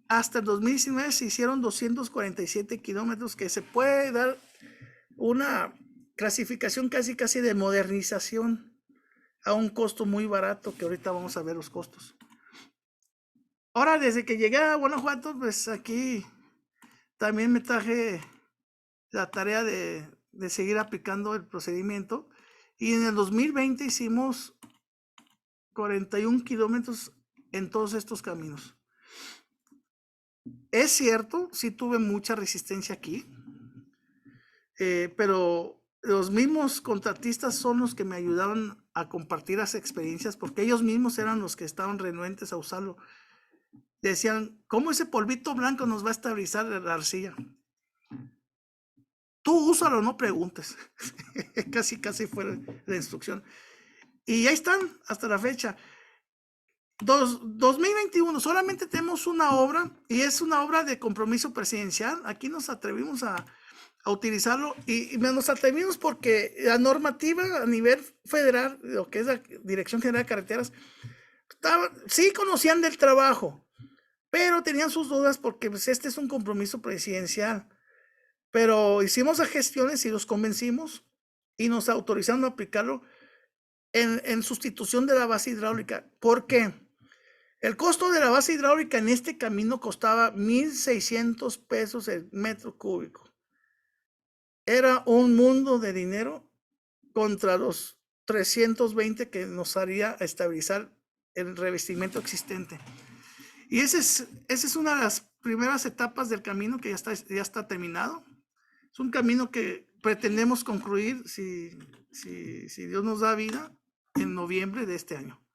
E: hasta el 2019 se hicieron 247 kilómetros, que se puede dar una clasificación casi de modernización a un costo muy barato, que ahorita vamos a ver los costos. Ahora, desde que llegué a Guanajuato, pues aquí también me traje la tarea de seguir aplicando el procedimiento, y en el 2020 hicimos 41 kilómetros en todos estos caminos. Es cierto, sí tuve mucha resistencia aquí, pero los mismos contratistas son los que me ayudaban a compartir las experiencias, porque ellos mismos eran los que estaban renuentes a usarlo. Decían, ¿cómo ese polvito blanco nos va a estabilizar la arcilla? Tú úsalo, no preguntes. casi fue la instrucción. Y ahí están hasta la fecha. 2021, solamente tenemos una obra, y es una obra de compromiso presidencial. Aquí nos atrevimos a utilizarlo, y nos atrevimos porque la normativa a nivel federal, lo que es la Dirección General de Carreteras, sí conocían del trabajo, pero tenían sus dudas porque pues, este es un compromiso presidencial. Pero hicimos las gestiones y los convencimos y nos autorizaron a aplicarlo en sustitución de la base hidráulica. ¿Por qué? El costo de la base hidráulica en este camino costaba 1,600 pesos el metro cúbico. Era un mundo de dinero contra los 320 que nos haría estabilizar el revestimiento existente. Y esa es una de las primeras etapas del camino que ya está terminado. Es un camino que pretendemos concluir, si Dios nos da vida, en noviembre de este año.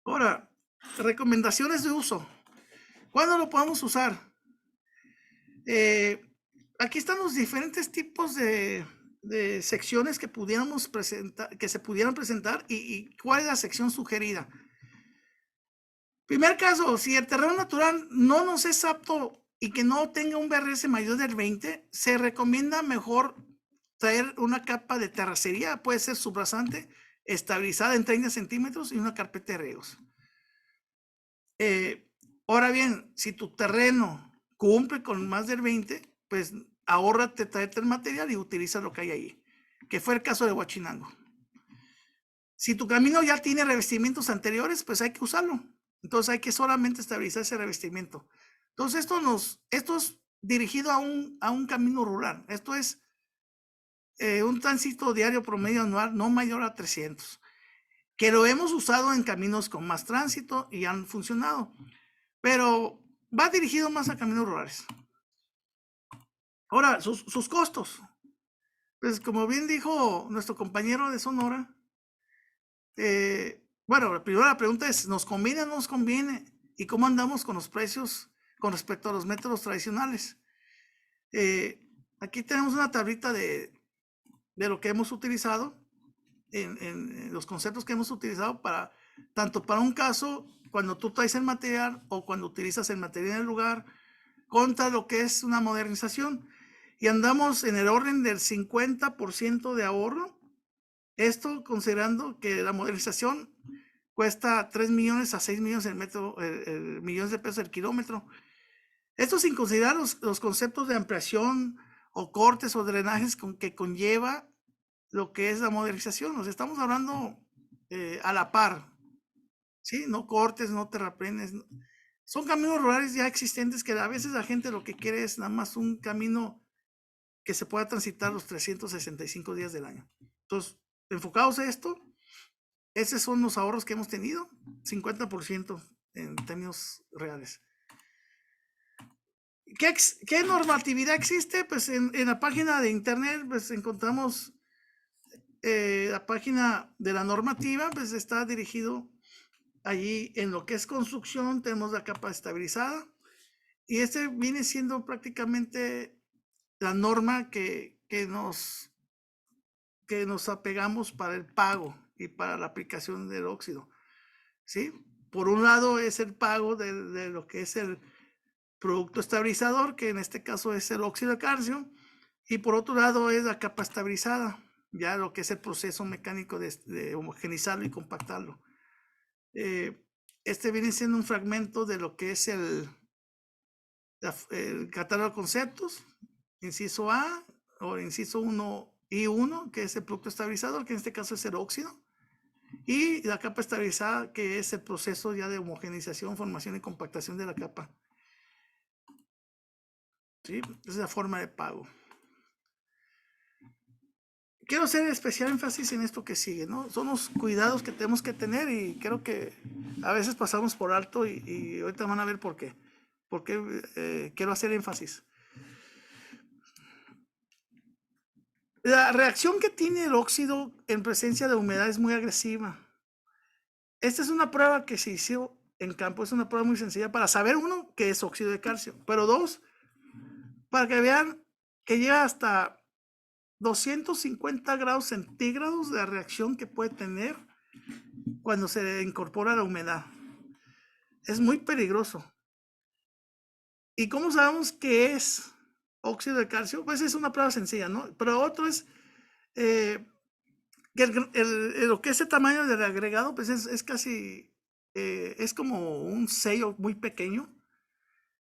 E: Ahora, recomendaciones de uso. ¿Cuándo lo podemos usar? Aquí están los diferentes tipos de secciones que pudiéramos presentar, que se pudieran presentar y cuál es la sección sugerida. Primer caso, si el terreno natural no nos es apto y que no tenga un BRS mayor del 20, se recomienda mejor traer una capa de terracería, puede ser subrasante, estabilizada en 30 centímetros y una carpeta de riegos. Ahora bien, si tu terreno cumple con más del 20, pues ahórrate traerte el material y utiliza lo que hay ahí, que fue el caso de Huachinango. Si tu camino ya tiene revestimientos anteriores, pues hay que usarlo. Entonces hay que solamente estabilizar ese revestimiento. Entonces esto es dirigido a un camino rural. Esto es un tránsito diario promedio anual no mayor a 300, que lo hemos usado en caminos con más tránsito y han funcionado, pero va dirigido más a caminos rurales. Ahora, sus costos. Pues como bien dijo nuestro compañero de Sonora, bueno, la primera pregunta es, ¿nos conviene o no nos conviene? ¿Y cómo andamos con los precios con respecto a los métodos tradicionales? Aquí tenemos una tablita de lo que hemos utilizado, en los conceptos que hemos utilizado tanto para un caso, cuando tú traes el material o cuando utilizas el material en el lugar, contra lo que es una modernización. Y andamos en el orden del 50% de ahorro. Esto considerando que la modernización cuesta 3 millones a 6 millones millones de pesos el kilómetro. Esto sin considerar los conceptos de ampliación o cortes o drenajes que conlleva lo que es la modernización. Nos estamos hablando a la par, ¿sí? No cortes, no terraplenes. Son caminos rurales ya existentes que a veces la gente lo que quiere es nada más un camino que se pueda transitar los 365 días del año. Entonces, enfocados a esto, esos son los ahorros que hemos tenido, 50% en términos reales. ¿Qué normatividad existe? Pues en la página de internet pues encontramos la página de la normativa, pues está dirigido allí en lo que es construcción, tenemos la capa estabilizada y este viene siendo prácticamente la norma que nos apegamos para el pago y para la aplicación del óxido, ¿sí? Por un lado es el pago de lo que es el producto estabilizador, que en este caso es el óxido de calcio, y por otro lado es la capa estabilizada, ya lo que es el proceso mecánico de homogenizarlo y compactarlo. Este viene siendo un fragmento de lo que es el catálogo de conceptos, inciso A o inciso 1I1, que es el producto estabilizador, que en este caso es el óxido, y la capa estabilizada, que es el proceso ya de homogenización, formación y compactación de la capa. ¿Sí? Esa es la forma de pago. Quiero hacer especial énfasis en esto que sigue, ¿no? Son los cuidados que tenemos que tener y creo que a veces pasamos por alto y ahorita van a ver por qué. Porque quiero hacer énfasis. La reacción que tiene el óxido en presencia de humedad es muy agresiva. Esta es una prueba que se hizo en campo, es una prueba muy sencilla para saber, uno, que es óxido de calcio, pero dos, para que vean que llega hasta 250 grados centígrados de reacción que puede tener cuando se incorpora la humedad. Es muy peligroso. ¿Y cómo sabemos que es óxido de calcio? Pues es una prueba sencilla, ¿no? Pero otro es lo que es el tamaño del agregado, pues es casi, es como un sello muy pequeño.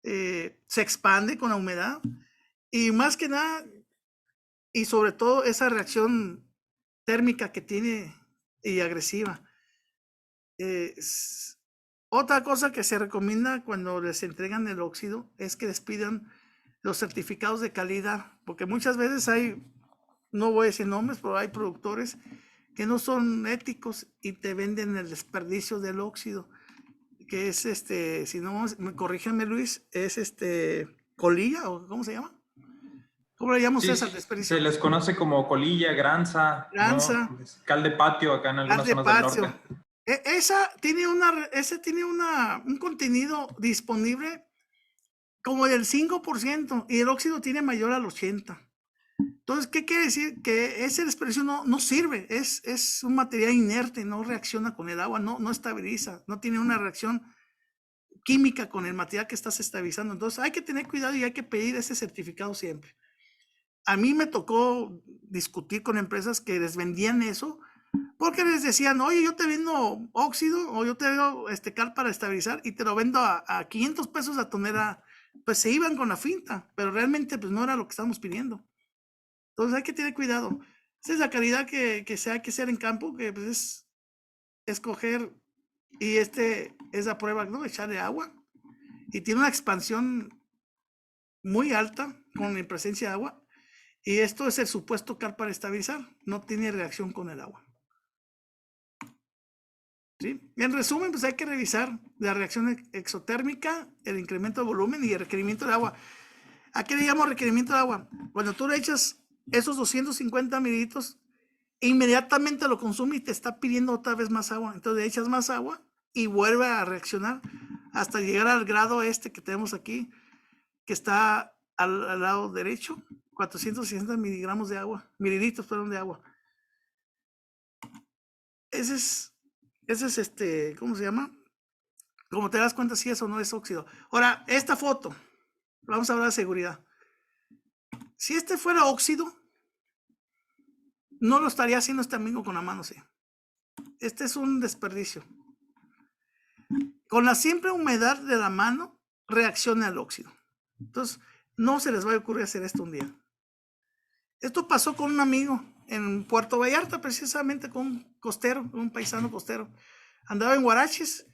E: Se expande con la humedad y más que nada, y sobre todo esa reacción térmica que tiene y agresiva. Otra cosa que se recomienda cuando les entregan el óxido es que les pidan los certificados de calidad, porque muchas veces hay, no voy a decir nombres, pero hay productores que no son éticos y te venden el desperdicio del óxido, que es si no, corrígeme Luis, es colilla o ¿cómo se llama? ¿Cómo le llaman
D: Sí,
E: ustedes al desperdicio?
D: se les conoce como colilla, granza,
E: Granza,
D: ¿no? Cal de patio acá en algunas zonas del norte.
E: Esa tiene un contenido disponible como del 5% y el óxido tiene mayor al 80%. Entonces, ¿qué quiere decir? Que ese desperdicio no sirve, es un material inerte, no reacciona con el agua, no estabiliza, no tiene una reacción química con el material que estás estabilizando. Entonces, hay que tener cuidado y hay que pedir ese certificado siempre. A mí me tocó discutir con empresas que les vendían eso, porque les decían, oye, yo te vendo óxido o yo te vendo cal para estabilizar y te lo vendo a 500 pesos a tonelada. Pues se iban con la finta, pero realmente pues no era lo que estábamos pidiendo. Entonces hay que tener cuidado. Esa es la calidad que se hay que hacer en campo, que pues es escoger, y es la prueba, ¿no? Echarle agua y tiene una expansión muy alta con la presencia de agua. Y esto es el supuesto cal para estabilizar, no tiene reacción con el agua. ¿Sí? En resumen, pues hay que revisar la reacción exotérmica, el incremento de volumen y el requerimiento de agua. ¿A qué le llamo requerimiento de agua? Cuando tú le echas esos 250 mililitros, inmediatamente lo consume y te está pidiendo otra vez más agua. Entonces le echas más agua y vuelve a reaccionar hasta llegar al grado que tenemos aquí, que está al lado derecho, 460 miligramos de agua, mililitros, perdón, de agua. Ese es ¿cómo se llama? Como te das cuenta si eso no es óxido. Ahora, esta foto, vamos a hablar de seguridad. Si fuera óxido, no lo estaría haciendo este amigo con la mano, sí. Este es un desperdicio. Con la simple humedad de la mano, reacciona al óxido. Entonces, no se les va a ocurrir hacer esto un día. Esto pasó con un amigo en Puerto Vallarta, precisamente con un costero, un paisano costero. Andaba en Huaraches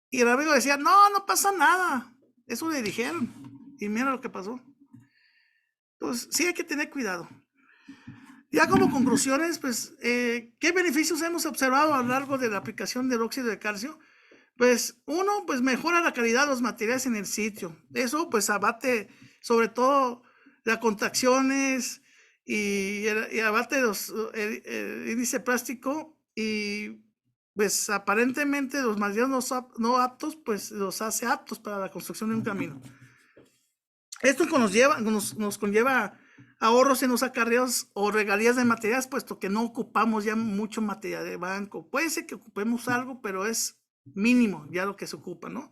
E: y el amigo decía, no pasa nada. Eso le dijeron. Y mira lo que pasó. Entonces, sí hay que tener cuidado. Ya como conclusiones, pues, ¿qué beneficios hemos observado a lo largo de la aplicación del óxido de calcio? Pues, uno, pues mejora la calidad de los materiales en el sitio. Eso, pues, abate sobre todo las contracciones y abate el índice plástico y, pues, aparentemente los materiales no aptos, pues, los hace aptos para la construcción de un camino. Esto nos conlleva ahorros en los acarreos o regalías de materiales, puesto que no ocupamos ya mucho material de banco. Puede ser que ocupemos algo, pero es mínimo ya lo que se ocupa, ¿no?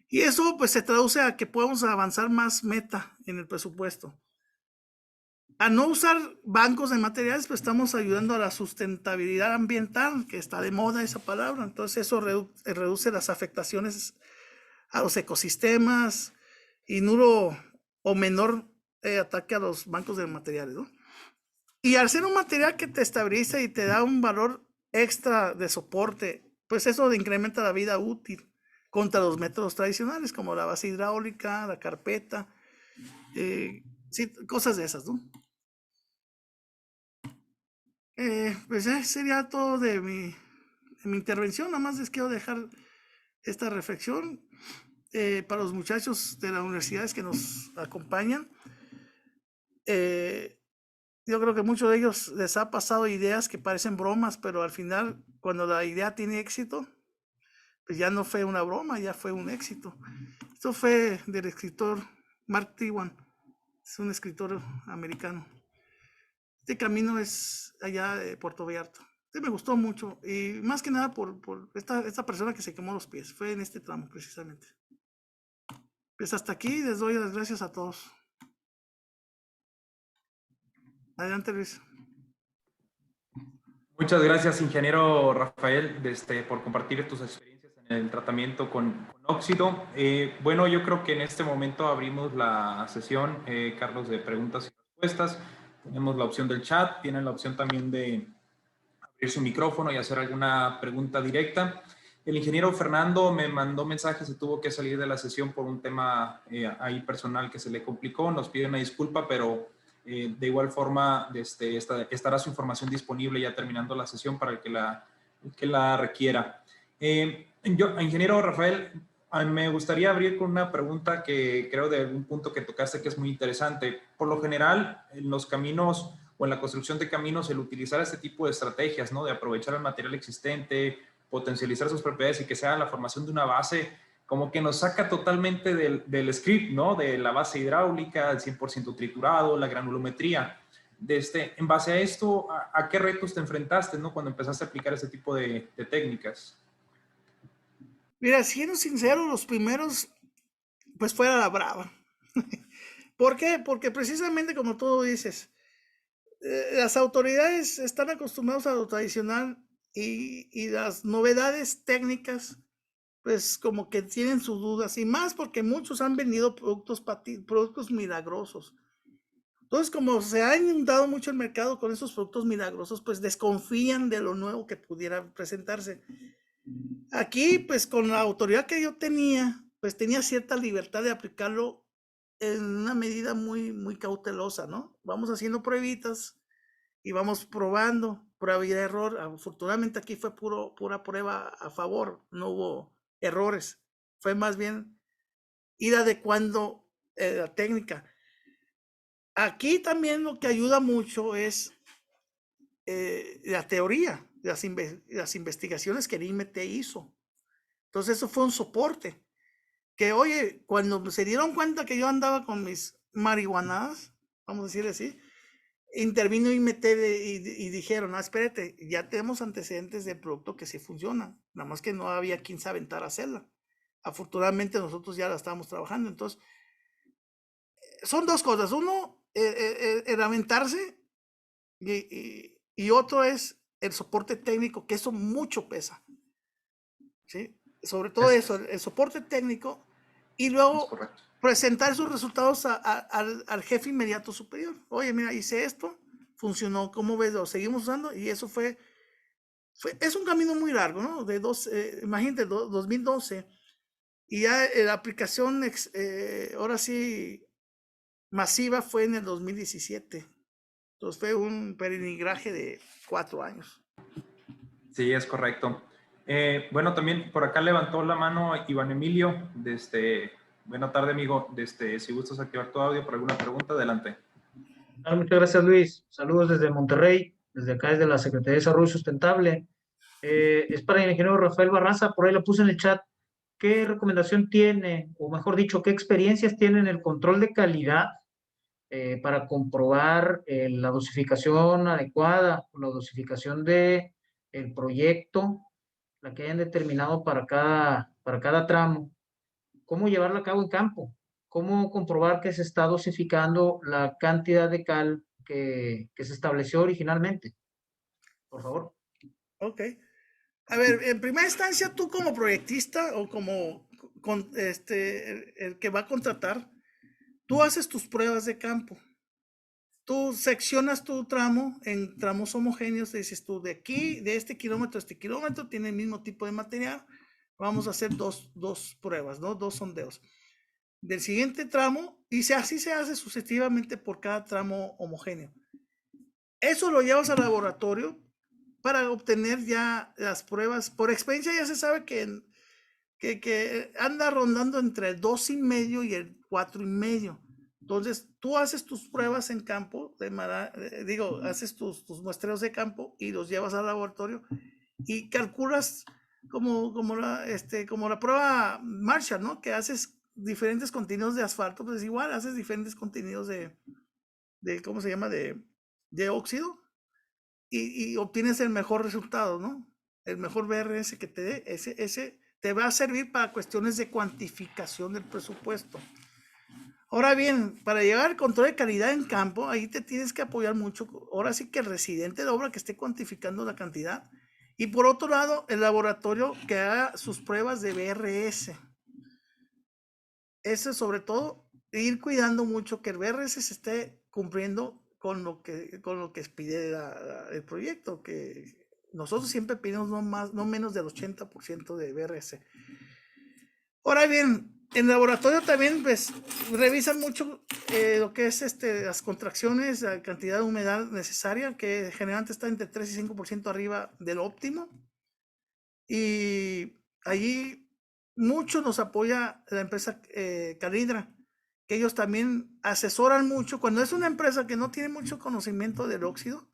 E: Y eso pues se traduce a que podemos avanzar más meta en el presupuesto. A no usar bancos de materiales, pues estamos ayudando a la sustentabilidad ambiental, que está de moda esa palabra. Entonces eso reduce las afectaciones a los ecosistemas y nulo o menor ataque a los bancos de materiales, ¿no? Y al ser un material que te estabiliza y te da un valor extra de soporte, pues eso incrementa la vida útil contra los métodos tradicionales como la base hidráulica, la carpeta, sí, cosas de esas, ¿no? Pues sería todo de mi intervención. Nada más les quiero dejar esta reflexión para los muchachos de las universidades que nos acompañan. Yo creo que a muchos de ellos les ha pasado ideas que parecen bromas, pero al final, cuando la idea tiene éxito, pues ya no fue una broma, ya fue un éxito. Esto fue del escritor Mark Twain, es un escritor americano. Este camino es allá de Puerto Vallarta. Me gustó mucho, y más que nada por esta persona que se quemó los pies. Fue en este tramo, precisamente. Pues hasta aquí les doy las gracias a todos. Adelante, Luis.
D: Muchas gracias, ingeniero Rafael, por compartir tus experiencias en el tratamiento con óxido. Bueno, yo creo que en este momento abrimos la sesión, Carlos, de preguntas y respuestas. Tenemos la opción del chat, tienen la opción también de abrir su micrófono y hacer alguna pregunta directa. El ingeniero Fernando me mandó mensajes y tuvo que salir de la sesión por un tema ahí personal que se le complicó. Nos pide una disculpa, pero de igual forma estará su información disponible ya terminando la sesión para el que la requiera. Ingeniero Rafael, me gustaría abrir con una pregunta que creo de algún punto que tocaste que es muy interesante. Por lo general, en los caminos o en la construcción de caminos, el utilizar este tipo de estrategias, ¿no? De aprovechar el material existente, potencializar sus propiedades y que sea la formación de una base, como que nos saca totalmente del script, ¿no? De la base hidráulica, el 100% triturado, la granulometría. En base a esto, ¿a qué retos te enfrentaste, ¿no? Cuando empezaste a aplicar ese tipo de técnicas?
E: Mira, siendo sincero, los primeros, pues fuera la brava. ¿Por qué? Porque precisamente como tú dices, las autoridades están acostumbrados a lo tradicional y las novedades técnicas, pues como que tienen sus dudas, y más porque muchos han vendido productos milagrosos. Entonces, como se ha inundado mucho el mercado con esos productos milagrosos, pues desconfían de lo nuevo que pudiera presentarse. Aquí, pues con la autoridad que yo tenía, pues tenía cierta libertad de aplicarlo en una medida muy, muy cautelosa, ¿no? Vamos haciendo pruebitas y vamos probando, prueba y error. Afortunadamente aquí fue pura prueba a favor, no hubo errores. Fue más bien ir adecuando la técnica. Aquí también lo que ayuda mucho es la teoría, las investigaciones que el IMT hizo. Entonces eso fue un soporte. Que oye, cuando se dieron cuenta que yo andaba con mis marihuanadas, vamos a decir así, intervino IMT y dijeron, espérate, ya tenemos antecedentes del producto que sí funciona, nada más que no había quien se aventara a hacerla. Afortunadamente nosotros ya la estábamos trabajando. Entonces, son dos cosas. Uno, el aventarse y otro es el soporte técnico, que eso mucho pesa. ¿Sí? Sobre todo eso, el soporte técnico, y luego presentar esos resultados al jefe inmediato superior. Oye, mira, hice esto, funcionó, ¿cómo ves? Lo seguimos usando, y eso es un camino muy largo, ¿no? Imagínate, 2012, y ya la aplicación, ahora sí, masiva fue en el 2017. Entonces fue un peregrinaje de 4 años.
D: Sí, es correcto. Bueno, también por acá levantó la mano Iván Emilio. Buena tarde, amigo. Si gustas activar tu audio por alguna pregunta, adelante.
F: Muchas gracias, Luis. Saludos desde Monterrey, desde acá, desde la Secretaría de Desarrollo Sustentable. Es para el ingeniero Rafael Barraza, por ahí lo puse en el chat. ¿Qué recomendación tiene, o mejor dicho, qué experiencias tiene en el control de calidad para comprobar la dosificación adecuada, la dosificación del proyecto, la que hayan determinado para cada tramo? ¿Cómo llevarla a cabo en campo? ¿Cómo comprobar que se está dosificando la cantidad de cal que se estableció originalmente? Por favor.
E: Ok. A ver, en primera instancia, tú como proyectista o como el que va a contratar, tú haces tus pruebas de campo. Tú seccionas tu tramo en tramos homogéneos, dices tú, de aquí, de este kilómetro a este kilómetro, tiene el mismo tipo de material, vamos a hacer dos pruebas, ¿no? 2 sondeos. Del siguiente tramo, y así se hace sucesivamente por cada tramo homogéneo. Eso lo llevas al laboratorio para obtener ya las pruebas. Por experiencia ya se sabe que anda rondando entre el 2,5 y el 4,5. Entonces, tú haces tus pruebas en campo, haces tus muestreos de campo y los llevas al laboratorio y calculas como la prueba Marshall, ¿no? Que haces diferentes contenidos de asfalto, pues igual haces diferentes contenidos de ¿cómo se llama? De óxido y obtienes el mejor resultado, ¿no? El mejor BRS que te dé, ese te va a servir para cuestiones de cuantificación del presupuesto. Ahora bien, para llegar al control de calidad en campo, ahí te tienes que apoyar mucho. Ahora sí que el residente de obra que esté cuantificando la cantidad. Y por otro lado, el laboratorio que haga sus pruebas de BRS. Eso sobre todo, ir cuidando mucho que el BRS se esté cumpliendo con lo que pide el proyecto, que nosotros siempre pedimos no menos del 80% de BRS. Ahora bien, en el laboratorio también pues, revisan mucho lo que es las contracciones, la cantidad de humedad necesaria, que generalmente está entre 3 y 5% arriba del óptimo. Y allí mucho nos apoya la empresa Calidra, que ellos también asesoran mucho. Cuando es una empresa que no tiene mucho conocimiento del óxido,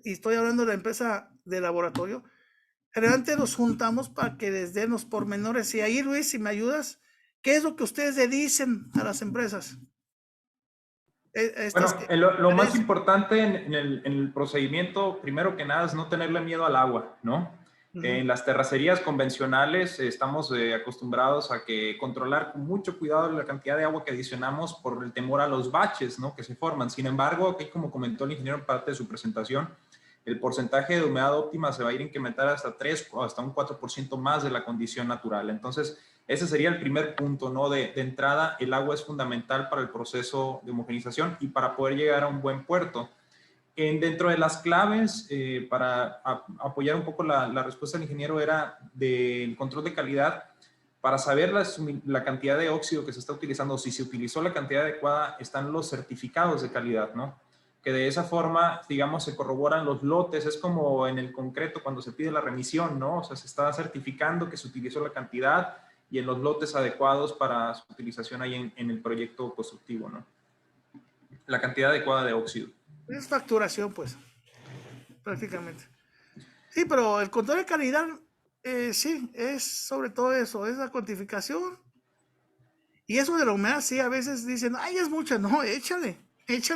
E: y estoy hablando de la empresa de laboratorio, generalmente nos juntamos para que les den los pormenores. Y ahí, Luis, si me ayudas, ¿qué es lo que ustedes le dicen a las empresas?
D: Bueno, lo más importante en el procedimiento, primero que nada, es no tenerle miedo al agua, ¿no? En las terracerías convencionales estamos acostumbrados a controlar con mucho cuidado la cantidad de agua que adicionamos por el temor a los baches, ¿no?, que se forman. Sin embargo, aquí, como comentó el ingeniero en parte de su presentación, el porcentaje de humedad óptima se va a ir a incrementar hasta 3 o hasta un 4% más de la condición natural. Entonces, ese sería el primer punto, ¿no? De entrada, el agua es fundamental para el proceso de homogenización y para poder llegar a un buen puerto. Dentro de las claves, para apoyar un poco la respuesta del ingeniero, era del control de calidad. Para saber la cantidad de óxido que se está utilizando, si se utilizó la cantidad adecuada, están los certificados de calidad, ¿no? Que de esa forma, digamos, se corroboran los lotes. Es como en el concreto cuando se pide la remisión, ¿no? O sea, se está certificando que se utilizó la cantidad y en los lotes adecuados para su utilización ahí en el proyecto constructivo, ¿no? La cantidad adecuada de óxido.
E: Es facturación, pues, prácticamente. Sí, pero el control de calidad, sí, es sobre todo eso, es la cuantificación. Y eso de la humedad, sí, a veces dicen, ay, es mucha. No, échale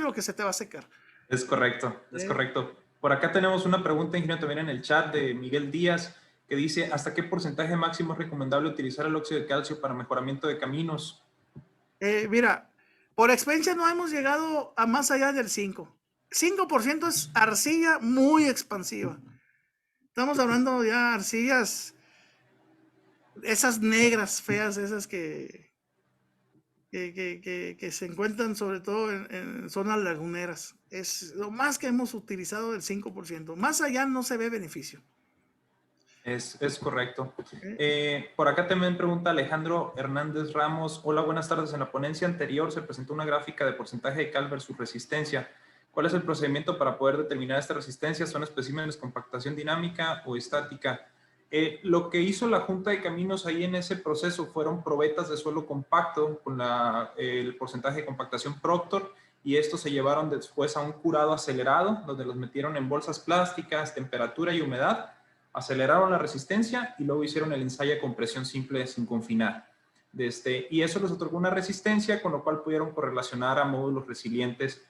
E: lo que se te va a secar.
D: Es correcto, es correcto. Por acá tenemos una pregunta, ingeniero, también en el chat de Miguel Díaz, que dice, ¿hasta qué porcentaje máximo es recomendable utilizar el óxido de calcio para mejoramiento de caminos?
E: Mira, por experiencia no hemos llegado a más allá del 5%. 5% es arcilla muy expansiva. Estamos hablando ya arcillas, esas negras feas, esas que se encuentran sobre todo en zonas laguneras. Es lo más que hemos utilizado, el 5%. Más allá no se ve beneficio.
D: Es correcto. Por acá también pregunta Alejandro Hernández Ramos. Hola, buenas tardes. En la ponencia anterior se presentó una gráfica de porcentaje de cal versus resistencia. ¿Cuál es el procedimiento para poder determinar esta resistencia? ¿Son especímenes compactación dinámica o estática? Lo que hizo la Junta de Caminos ahí en ese proceso fueron probetas de suelo compacto con el porcentaje de compactación Proctor, y estos se llevaron después a un curado acelerado donde los metieron en bolsas plásticas, temperatura y humedad, aceleraron la resistencia y luego hicieron el ensayo de compresión simple sin confinar. Y eso les otorgó una resistencia, con lo cual pudieron correlacionar a módulos resilientes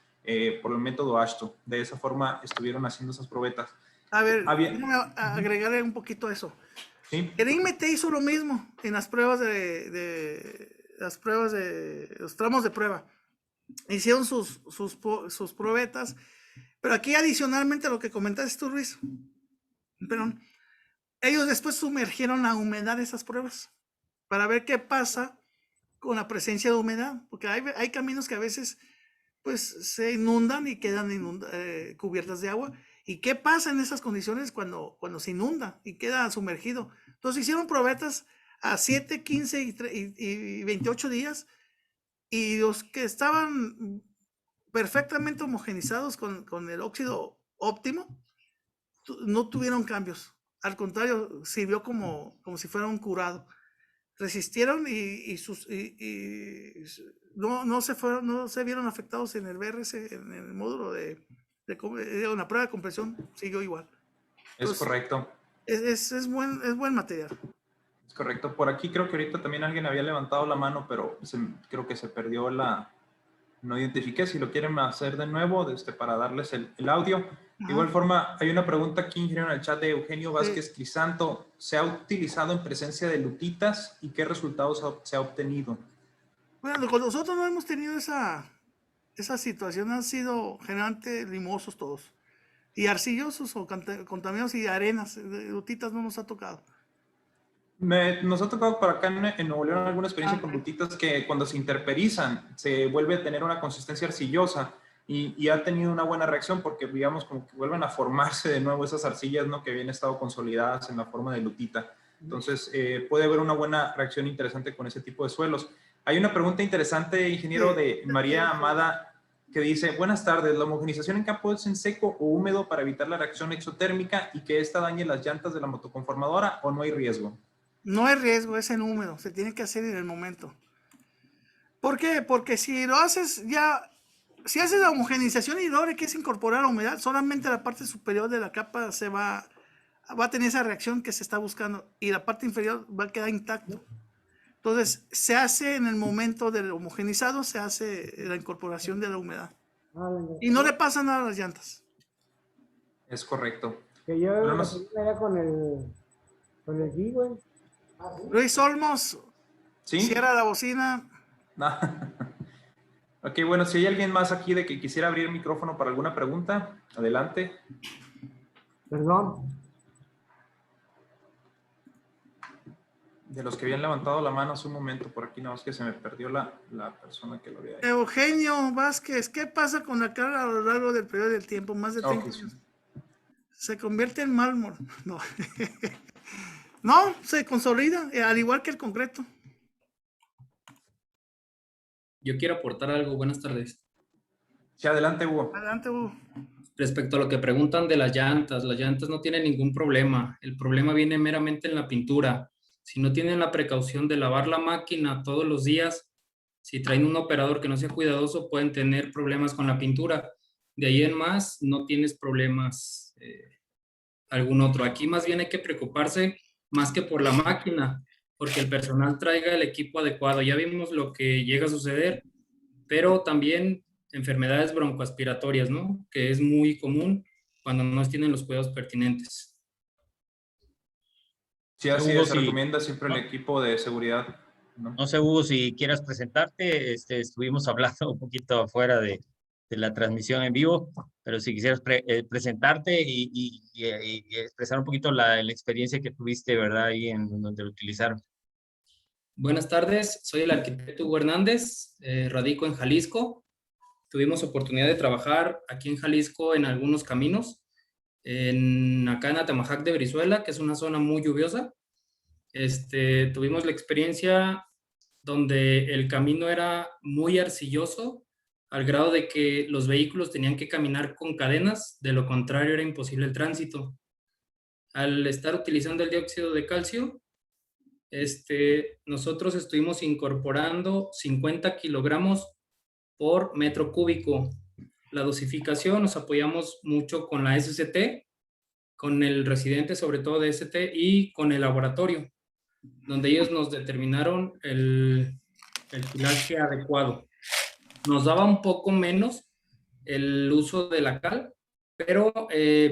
D: por el método AASHTO. De esa forma estuvieron haciendo esas probetas.
E: A ver, déjame agregarle un poquito a eso.
D: ¿Sí?
E: El INMET hizo lo mismo en las pruebas los tramos de prueba. Hicieron sus probetas, pero aquí adicionalmente lo que comentaste tú, Luis, perdón, ellos después sumergieron la humedad de esas pruebas para ver qué pasa con la presencia de humedad, porque hay caminos que a veces pues se inundan y quedan cubiertas de agua. ¿Y qué pasa en esas condiciones cuando se inunda y queda sumergido? Entonces hicieron probetas a 7, 15 y 28 días, y los que estaban perfectamente homogenizados con el óxido óptimo no tuvieron cambios. Al contrario, sirvió como si fuera un curado. Resistieron y no se vieron afectados en el BRS, en el módulo de una prueba de compresión, siguió igual.
D: Entonces, es correcto.
E: Es buen material.
D: Es correcto. Por aquí creo que ahorita también alguien había levantado la mano, pero creo que se perdió no identifiqué. Si lo quieren hacer de nuevo, para darles el audio. De igual forma, hay una pregunta aquí, ingeniero, en el chat de Eugenio Vázquez Crisanto. ¿Se ha utilizado en presencia de lutitas y qué resultados se ha obtenido?
E: Bueno, con nosotros no hemos tenido esa situación, han sido generalmente limosos todos. Y arcillosos o contaminados y arenas, lutitas no nos ha tocado.
D: Nos ha tocado por acá en Nuevo León alguna experiencia con
E: Ok.
D: lutitas que cuando se interperizan se vuelve a tener una consistencia arcillosa y ha tenido una buena reacción porque, digamos, como que vuelven a formarse de nuevo esas arcillas, ¿no? Que habían estado consolidadas en la forma de lutita. Entonces, puede haber una buena reacción interesante con ese tipo de suelos. Hay una pregunta interesante, ingeniero, de María Amada, que dice: buenas tardes, ¿la homogenización en campo es en seco o húmedo para evitar la reacción exotérmica y que esta dañe las llantas de la motoconformadora o no hay riesgo?
E: No hay riesgo, es en húmedo, se tiene que hacer en el momento. ¿Por qué? Porque si lo haces ya, si haces la homogenización y luego que es incorporar la humedad, solamente la parte superior de la capa va a tener esa reacción que se está buscando y la parte inferior va a quedar intacto. Entonces, se hace en el momento del homogenizado, se hace la incorporación de la humedad. Y no le pasa nada a las llantas.
D: Es correcto.
G: Que yo
D: Bueno,
G: era con el G-Way.
E: Luis Olmos,
D: ¿sí?
E: cierra la bocina.
D: No. Ok, bueno, si hay alguien más aquí de que quisiera abrir el micrófono para alguna pregunta, adelante.
G: Perdón.
D: De los que habían levantado la mano hace un momento por aquí, no, es que se me perdió la persona que lo había hecho.
E: Eugenio Vázquez, ¿qué pasa con la carga a lo largo del periodo del tiempo? Más de 30 años. Se convierte en mármol. No. No, se consolida, al igual que el concreto.
H: Yo quiero aportar algo. Buenas tardes.
D: Sí, adelante, Hugo.
E: Adelante, Hugo.
H: Respecto a lo que preguntan de las llantas no tienen ningún problema. El problema viene meramente en la pintura. Si no tienen la precaución de lavar la máquina todos los días, si traen un operador que no sea cuidadoso, pueden tener problemas con la pintura. De ahí en más, no tienes problemas algún otro. Aquí más bien hay que preocuparse más que por la máquina, porque el personal traiga el equipo adecuado. Ya vimos lo que llega a suceder, pero también enfermedades broncoaspiratorias, ¿no? Que es muy común cuando no tienen los cuidados pertinentes.
D: Sí, así
A: Hugo,
D: es, se
A: sí.
D: recomienda siempre el equipo de seguridad, ¿no?
A: No sé, Hugo, si quieras presentarte, estuvimos hablando un poquito afuera de la transmisión en vivo, pero si quisieras presentarte y expresar un poquito la experiencia que tuviste, ¿verdad? Ahí en donde lo utilizaron.
H: Buenas tardes, soy el arquitecto Hugo Hernández, radico en Jalisco. Tuvimos oportunidad de trabajar aquí en Jalisco en algunos caminos, acá en Atemajac de Brizuela, que es una zona muy lluviosa. Tuvimos la experiencia donde el camino era muy arcilloso, al grado de que los vehículos tenían que caminar con cadenas, de lo contrario era imposible el tránsito. Al estar utilizando el dióxido de calcio, nosotros estuvimos incorporando 50 kilogramos por metro cúbico. La dosificación nos apoyamos mucho con la SCT, con el residente sobre todo de ST y con el laboratorio, donde ellos nos determinaron el pilaje adecuado. Nos daba un poco menos el uso de la cal, pero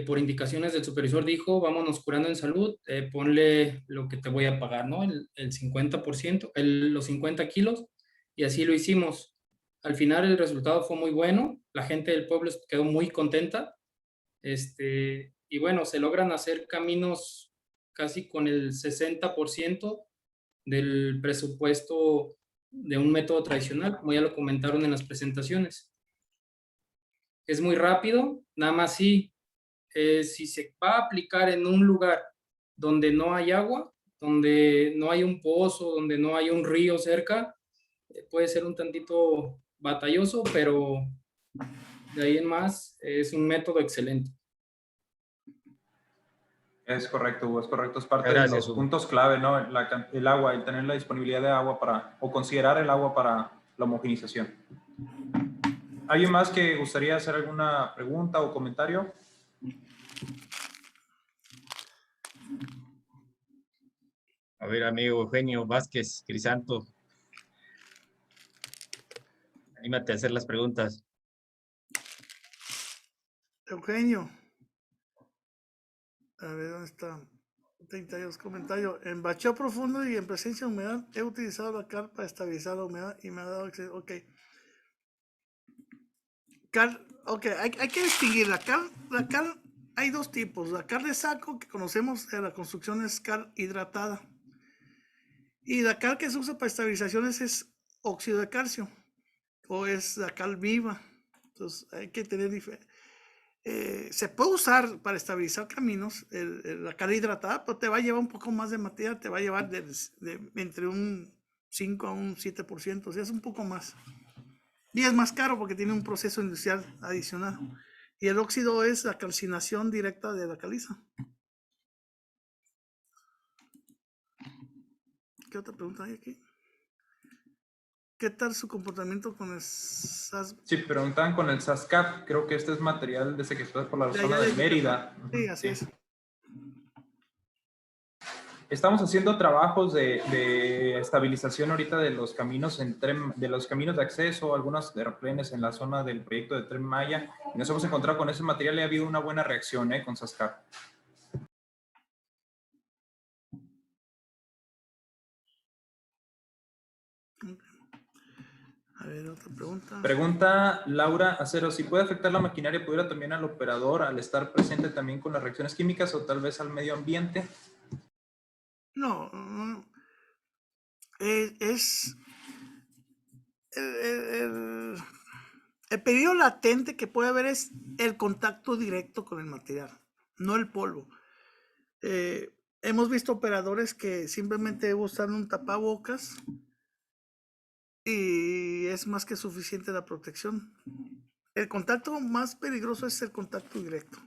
H: por indicaciones del supervisor dijo, vámonos curando en salud, ponle lo que te voy a pagar, ¿no? El 50%, los 50 kilos, y así lo hicimos. Al final el resultado fue muy bueno, la gente del pueblo quedó muy contenta, y bueno, se logran hacer caminos casi con el 60% del presupuesto de un método tradicional, como ya lo comentaron en las presentaciones. Es muy rápido, nada más si se va a aplicar en un lugar donde no hay agua, donde no hay un pozo, donde no hay un río cerca, puede ser un tantito batalloso, pero de ahí en más es un método excelente.
D: Es correcto, Hugo, es correcto. Es parte
A: Gracias,
D: de los
A: Hugo.
D: puntos clave, ¿no? El agua, el tener la disponibilidad de agua o considerar el agua para la homogenización. ¿Alguien más que gustaría hacer alguna pregunta o comentario?
A: A ver, amigo Eugenio Vázquez Crisanto, anímate a hacer las preguntas.
E: Eugenio. A ver, ¿dónde está? 32 comentario. En bacheo profundo y en presencia de humedad he utilizado la cal para estabilizar la humedad y me ha dado acceso. Ok. Cal, ok, hay que distinguir la cal, hay dos tipos. La cal de saco que conocemos de la construcción es cal hidratada. Y la cal que se usa para estabilizaciones es óxido de calcio o es la cal viva. Entonces hay que tener se puede usar para estabilizar caminos la cal hidratada, pero te va a llevar un poco más de material, te va a llevar entre un 5 a un 7%, o sea, es un poco más. Y es más caro porque tiene un proceso industrial adicional. Y el óxido es la calcinación directa de la caliza. ¿Qué otra pregunta hay aquí? ¿Qué tal su comportamiento con el SAS?
D: Sí, preguntaban con el SASCAP. Creo que este es material desde que está por la zona de Mérida.
E: Sí, así es.
D: Estamos haciendo trabajos de estabilización ahorita de los caminos de los caminos de acceso, algunos terraplenes en la zona del proyecto de Tren Maya. Y nos hemos encontrado con ese material y ha habido una buena reacción con SASCAP.
E: A ver, otra pregunta.
D: Pregunta Laura Acero, si puede afectar la maquinaria, ¿pudiera también al operador al estar presente también con las reacciones químicas o tal vez al medio ambiente?
E: No, es el peligro latente que puede haber es el contacto directo con el material, no el polvo. Hemos visto operadores que simplemente usan un tapabocas y es más que suficiente la protección. El contacto más peligroso es el contacto directo.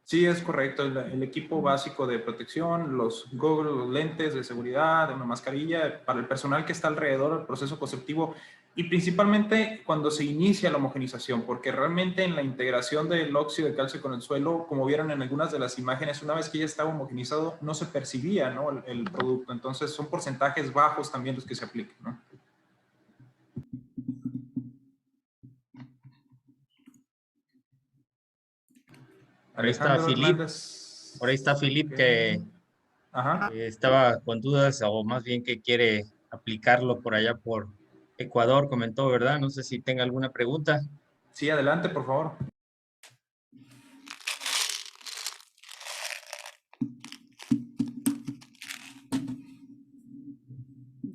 D: Sí, es correcto. El equipo básico de protección, los goggles, los lentes de seguridad, una mascarilla para el personal que está alrededor del proceso conceptivo y principalmente cuando se inicia la homogenización, porque realmente en la integración del óxido de calcio con el suelo, como vieron en algunas de las imágenes, una vez que ya estaba homogenizado no se percibía, ¿no?, el producto. Entonces son porcentajes bajos también los que se aplican, ¿no?
A: Por ahí está Filip. Por ahí está Filip que estaba con dudas o más bien que quiere aplicarlo por allá por Ecuador, comentó, ¿verdad? No sé si tenga alguna pregunta.
D: Sí, adelante, por favor.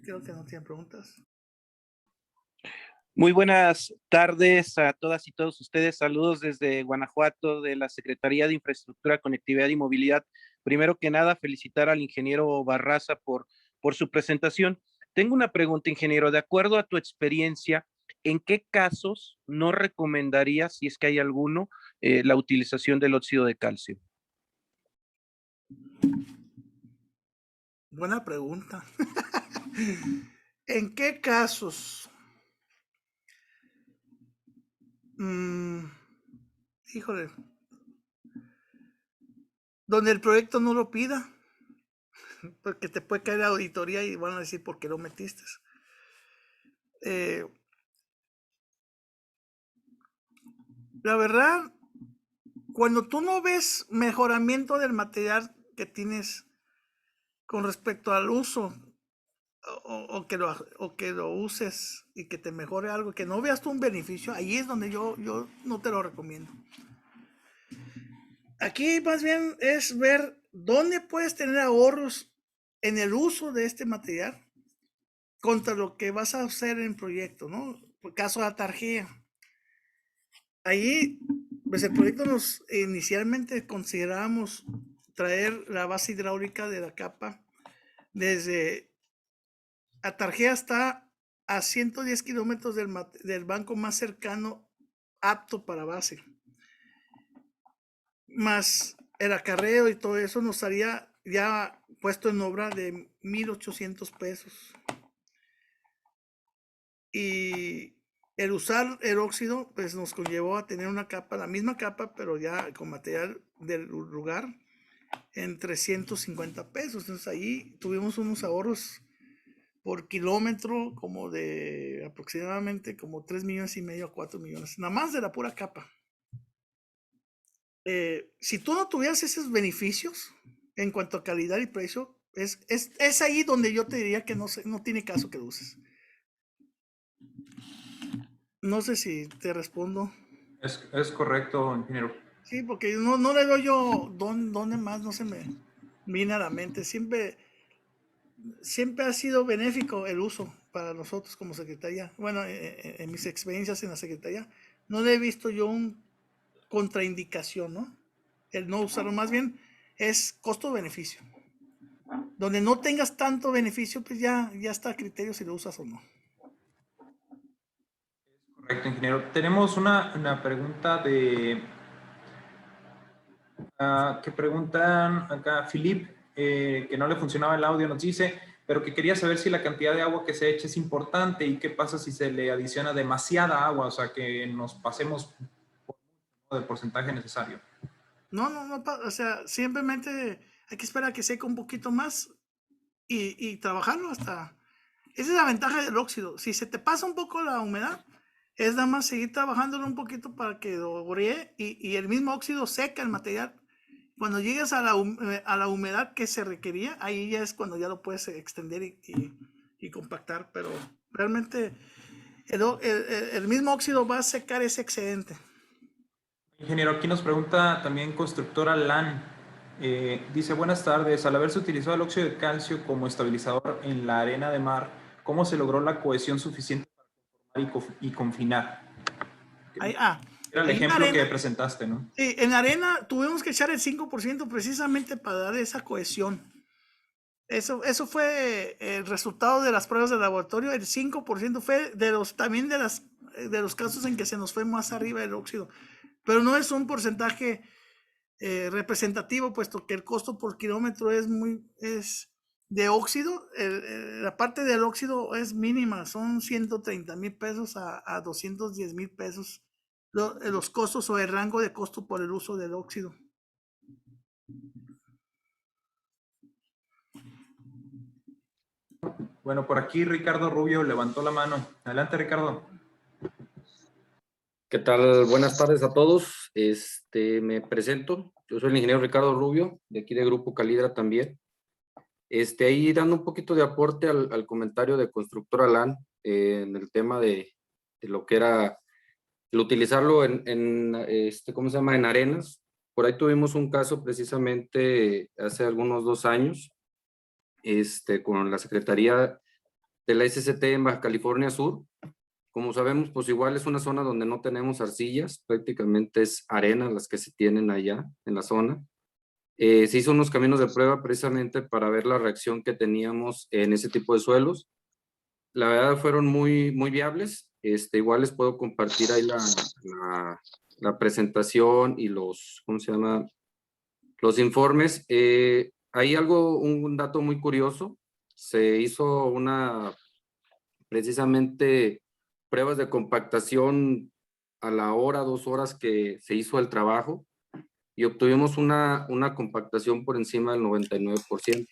E: Creo que no tienen preguntas.
I: Muy buenas tardes a todas y todos ustedes. Saludos desde Guanajuato, de la Secretaría de Infraestructura, Conectividad y Movilidad. Primero que nada, felicitar al ingeniero Barraza por su presentación. Tengo una pregunta, ingeniero. De acuerdo a tu experiencia, ¿en qué casos no recomendarías, si es que hay alguno, la utilización del óxido de calcio?
E: Buena pregunta. ¿En qué casos? Híjole. Donde el proyecto no lo pida. Porque te puede caer la auditoría y van a decir por qué lo metiste. La verdad, cuando tú no ves mejoramiento del material que tienes con respecto al uso o que lo uses y que te mejore algo, que no veas tú un beneficio, ahí es donde yo no te lo recomiendo. Aquí más bien es ver dónde puedes tener ahorros en el uso de este material contra lo que vas a hacer en proyecto, ¿no? Por caso de Atarjea. Ahí, pues el proyecto inicialmente considerábamos traer la base hidráulica de la capa desde Atarjea está a 110 kilómetros del banco más cercano apto para base. Más el acarreo y todo eso nos haría ya puesto en obra de 1,800 pesos. Y el usar el óxido pues nos conllevó a tener una capa, la misma capa, pero ya con material del lugar en 350 pesos. Entonces ahí tuvimos unos ahorros por kilómetro como de aproximadamente como 3,5 millones a 4 millones, nada más de la pura capa. Si tú no tuvieras esos beneficios, en cuanto a calidad y precio, es ahí donde yo te diría que no tiene caso que lo uses. No sé si te respondo.
D: Es correcto, ingeniero.
E: Sí, porque no le doy yo dónde más, no se me viene a la mente. Siempre ha sido benéfico el uso para nosotros como secretaría. Bueno, en mis experiencias en la secretaría, no le he visto yo un contraindicación, ¿no? El no usarlo, más bien es costo-beneficio. Donde no tengas tanto beneficio, pues ya está a criterio si lo usas o no.
D: Correcto, ingeniero. Tenemos una pregunta que preguntan acá, Philip, que no le funcionaba el audio, nos dice, pero que quería saber si la cantidad de agua que se echa es importante y qué pasa si se le adiciona demasiada agua, o sea, que nos pasemos del porcentaje necesario.
E: No, o sea, simplemente hay que esperar a que seque un poquito más y trabajarlo hasta... Esa es la ventaja del óxido. Si se te pasa un poco la humedad, es nada más seguir trabajándolo un poquito para que lo bríe y el mismo óxido seca el material. Cuando llegues a la humedad que se requería, ahí ya es cuando ya lo puedes extender y compactar, pero realmente el mismo óxido va a secar ese excedente.
D: Ingeniero, aquí nos pregunta también constructora LAN. Dice, buenas tardes, al haberse utilizado el óxido de calcio como estabilizador en la arena de mar, ¿cómo se logró la cohesión suficiente para conformar y confinar? Era el ejemplo que presentaste, ¿no?
E: Sí, en la arena tuvimos que echar el 5% precisamente para dar esa cohesión. Eso fue el resultado de las pruebas de laboratorio. El 5% fue también de los casos en que se nos fue más arriba el óxido. Pero no es un porcentaje representativo, puesto que el costo por kilómetro es de óxido. La parte del óxido es mínima, son 130,000 pesos a 210,000 pesos los costos o el rango de costo por el uso del óxido.
D: Bueno, por aquí Ricardo Rubio levantó la mano. Adelante, Ricardo.
J: ¿Qué tal? Buenas tardes a todos. Me presento. Yo soy el ingeniero Ricardo Rubio, de aquí de Grupo Calidra también. Ahí dando un poquito de aporte al comentario de Constructora LAN en el tema de lo que era el utilizarlo ¿cómo se llama? En arenas. Por ahí tuvimos un caso precisamente hace algunos 2 años con la Secretaría de la SCT en Baja California Sur. Como sabemos, pues igual es una zona donde no tenemos arcillas, prácticamente es arena las que se tienen allá en la zona. Se hizo unos caminos de prueba precisamente para ver la reacción que teníamos en ese tipo de suelos. La verdad fueron muy, muy viables. Igual les puedo compartir ahí la presentación y ¿cómo se llama? Los informes. Hay un dato muy curioso. Se hizo precisamente pruebas de compactación a la hora, 2 horas que se hizo el trabajo y obtuvimos una compactación por encima del 99%.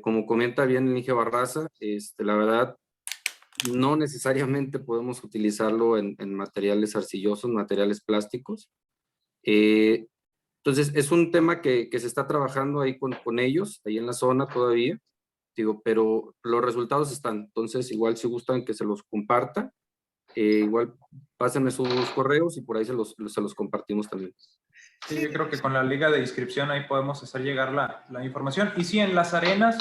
J: Como comenta bien el ingeniero Barraza, la verdad, no necesariamente podemos utilizarlo en materiales arcillosos, materiales plásticos. Entonces, es un tema que se está trabajando ahí con ellos, ahí en la zona todavía. Pero los resultados están. Entonces, igual si gustan que se los comparta, igual pásenme sus correos y por ahí se los compartimos también.
D: Sí, yo creo que con la liga de inscripción ahí podemos hacer llegar la información. Y sí, en las arenas,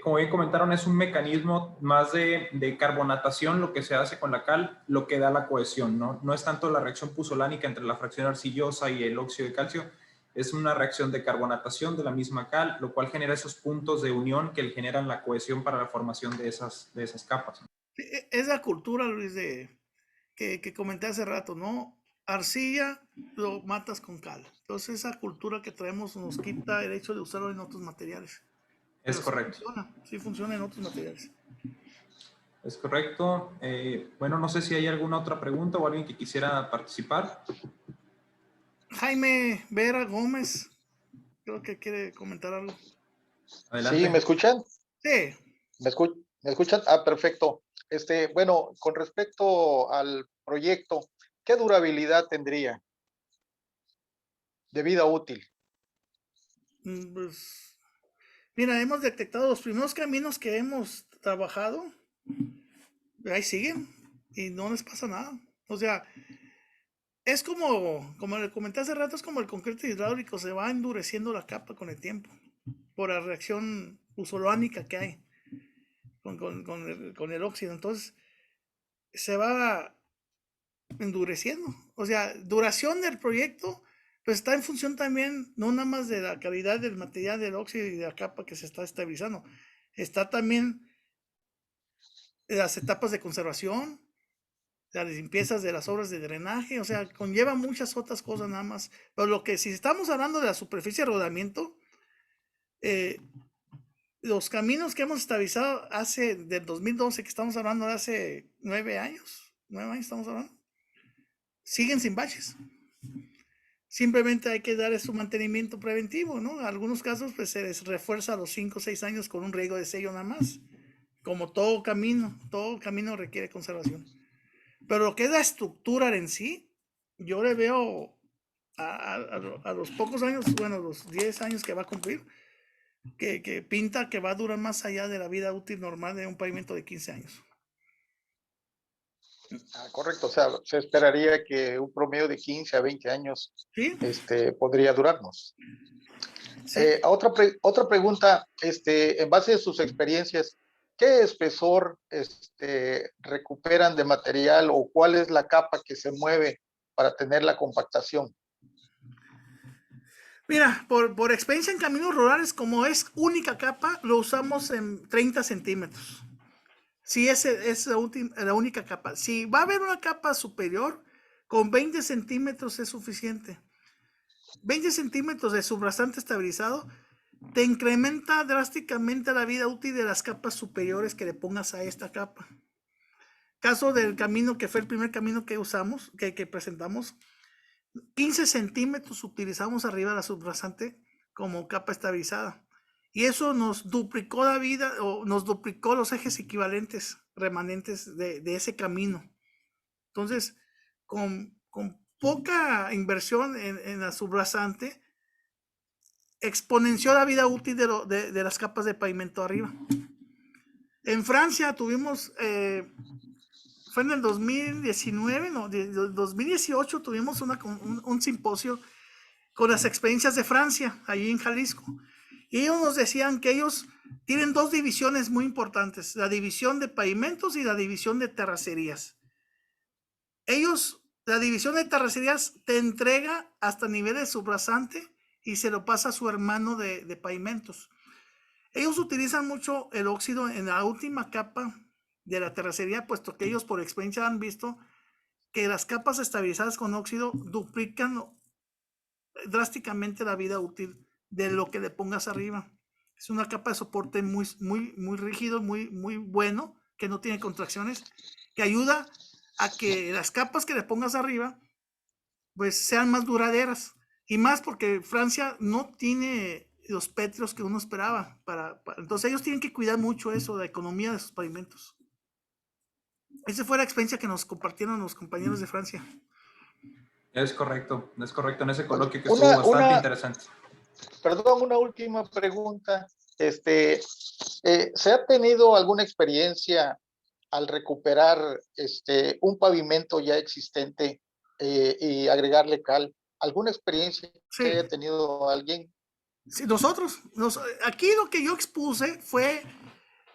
D: como bien comentaron, es un mecanismo más de carbonatación lo que se hace con la cal, lo que da la cohesión, ¿no? No es tanto la reacción puzolánica entre la fracción arcillosa y el óxido de calcio, es una reacción de carbonatación de la misma cal, lo cual genera esos puntos de unión que generan la cohesión para la formación de esas capas.
E: Es la cultura, Luis, que comenté hace rato, ¿no? Arcilla lo matas con cal. Entonces esa cultura que traemos nos quita el hecho de usarlo en otros materiales.
D: Es correcto.
E: Sí funciona en otros materiales.
D: Es correcto. Bueno, no sé si hay alguna otra pregunta o alguien que quisiera participar.
E: Jaime Vera Gómez, creo que quiere comentar algo.
D: Adelante.
K: ¿Sí, me escuchan?
E: Sí.
K: ¿Me escuchan? Ah, perfecto. Bueno, con respecto al proyecto, ¿qué durabilidad tendría de vida útil?
E: Pues, mira, hemos detectado los primeros caminos que hemos trabajado, ahí siguen y no les pasa nada. O sea, es como le comenté hace rato, es como el concreto hidráulico, se va endureciendo la capa con el tiempo, por la reacción usolónica que hay con el óxido. Entonces, se va endureciendo. O sea, duración del proyecto, pues está en función también, no nada más de la calidad del material del óxido y de la capa que se está estabilizando, está también las etapas de conservación, las limpiezas de las obras de drenaje, o sea, conlleva muchas otras cosas nada más. Pero lo que si estamos hablando de la superficie de rodamiento, los caminos que hemos estabilizado del 2012, que estamos hablando de hace 9 años estamos hablando, siguen sin baches. Simplemente hay que dar su mantenimiento preventivo, ¿no? En algunos casos, pues se les refuerza a los 5 o 6 años con un riego de sello nada más. Como todo camino requiere conservación. Pero lo que es la estructura en sí, yo le veo a los pocos años, bueno, los 10 años que va a cumplir, que pinta que va a durar más allá de la vida útil normal de un pavimento de 15 años.
K: Correcto, o sea, se esperaría que un promedio de 15 a 20 años
E: ¿sí?
K: Podría durarnos.
E: Sí.
K: Otra pregunta, en base a sus experiencias, ¿qué espesor recuperan de material o cuál es la capa que se mueve para tener la compactación?
E: Mira, por experiencia en caminos rurales, como es única capa, lo usamos en 30 centímetros. Si es la única capa. Si va a haber una capa superior, con 20 centímetros es suficiente. 20 centímetros de subrasante estabilizado te incrementa drásticamente la vida útil de las capas superiores que le pongas a esta capa. Caso del camino que fue el primer camino que usamos, que presentamos, 15 centímetros utilizamos arriba de la subrasante como capa estabilizada. Y eso nos duplicó la vida, o nos duplicó los ejes equivalentes remanentes de ese camino. Entonces, con poca inversión en la subrasante, exponenció la vida útil de las capas de pavimento arriba. En Francia tuvimos, fue en el 2019, no, 2018 tuvimos un simposio con las experiencias de Francia, allí en Jalisco. Y ellos nos decían que ellos tienen 2 divisiones muy importantes, la división de pavimentos y la división de terracerías. La división de terracerías te entrega hasta nivel de subrasante y se lo pasa a su hermano de pavimentos. Ellos utilizan mucho el óxido en la última capa de la terracería, puesto que ellos por experiencia han visto que las capas estabilizadas con óxido duplican drásticamente la vida útil de lo que le pongas arriba. Es una capa de soporte muy rígido, muy bueno, que no tiene contracciones, que ayuda a que las capas que le pongas arriba pues sean más duraderas, y más porque Francia no tiene los pétreos que uno esperaba entonces ellos tienen que cuidar mucho eso, la economía de sus pavimentos. Esa fue la experiencia que nos compartieron los compañeros de Francia.
D: Es correcto en ese coloquio que estuvo bastante interesante.
K: Perdón, una última pregunta. ¿Se ha tenido alguna experiencia al recuperar un pavimento ya existente y agregarle cal? ¿Alguna experiencia que haya tenido alguien?
E: Sí, aquí lo que yo expuse fue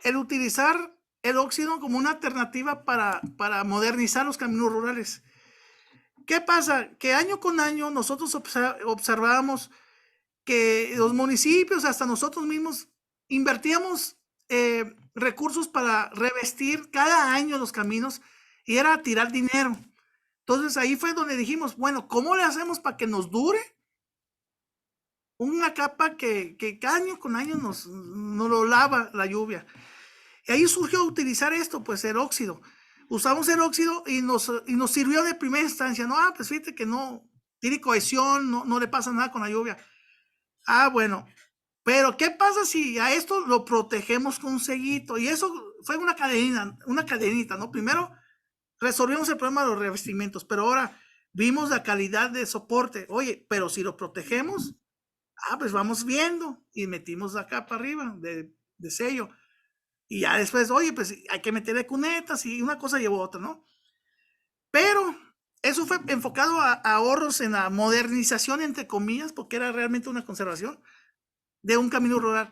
E: el utilizar el óxido como una alternativa para modernizar los caminos rurales. ¿Qué pasa? Que año con año nosotros observábamos que los municipios, hasta nosotros mismos, invertíamos recursos para revestir cada año los caminos y era tirar dinero. Entonces ahí fue donde dijimos, bueno, ¿cómo le hacemos para que nos dure una capa que año con año nos lo lava la lluvia? Y ahí surgió utilizar esto, pues el óxido. Usamos el óxido y nos sirvió de primera instancia. No, pues fíjate que no tiene cohesión, no le pasa nada con la lluvia. Bueno, pero ¿qué pasa si a esto lo protegemos con un sellito? Y eso fue una cadenita, ¿no? Primero resolvimos el problema de los revestimientos, pero ahora vimos la calidad de soporte. Oye, pero si lo protegemos, Pues vamos viendo y metimos la capa arriba de sello. Y ya después, oye, pues hay que meterle cunetas y una cosa llevó otra, ¿no? Pero eso fue enfocado a ahorros en la modernización, entre comillas, porque era realmente una conservación de un camino rural.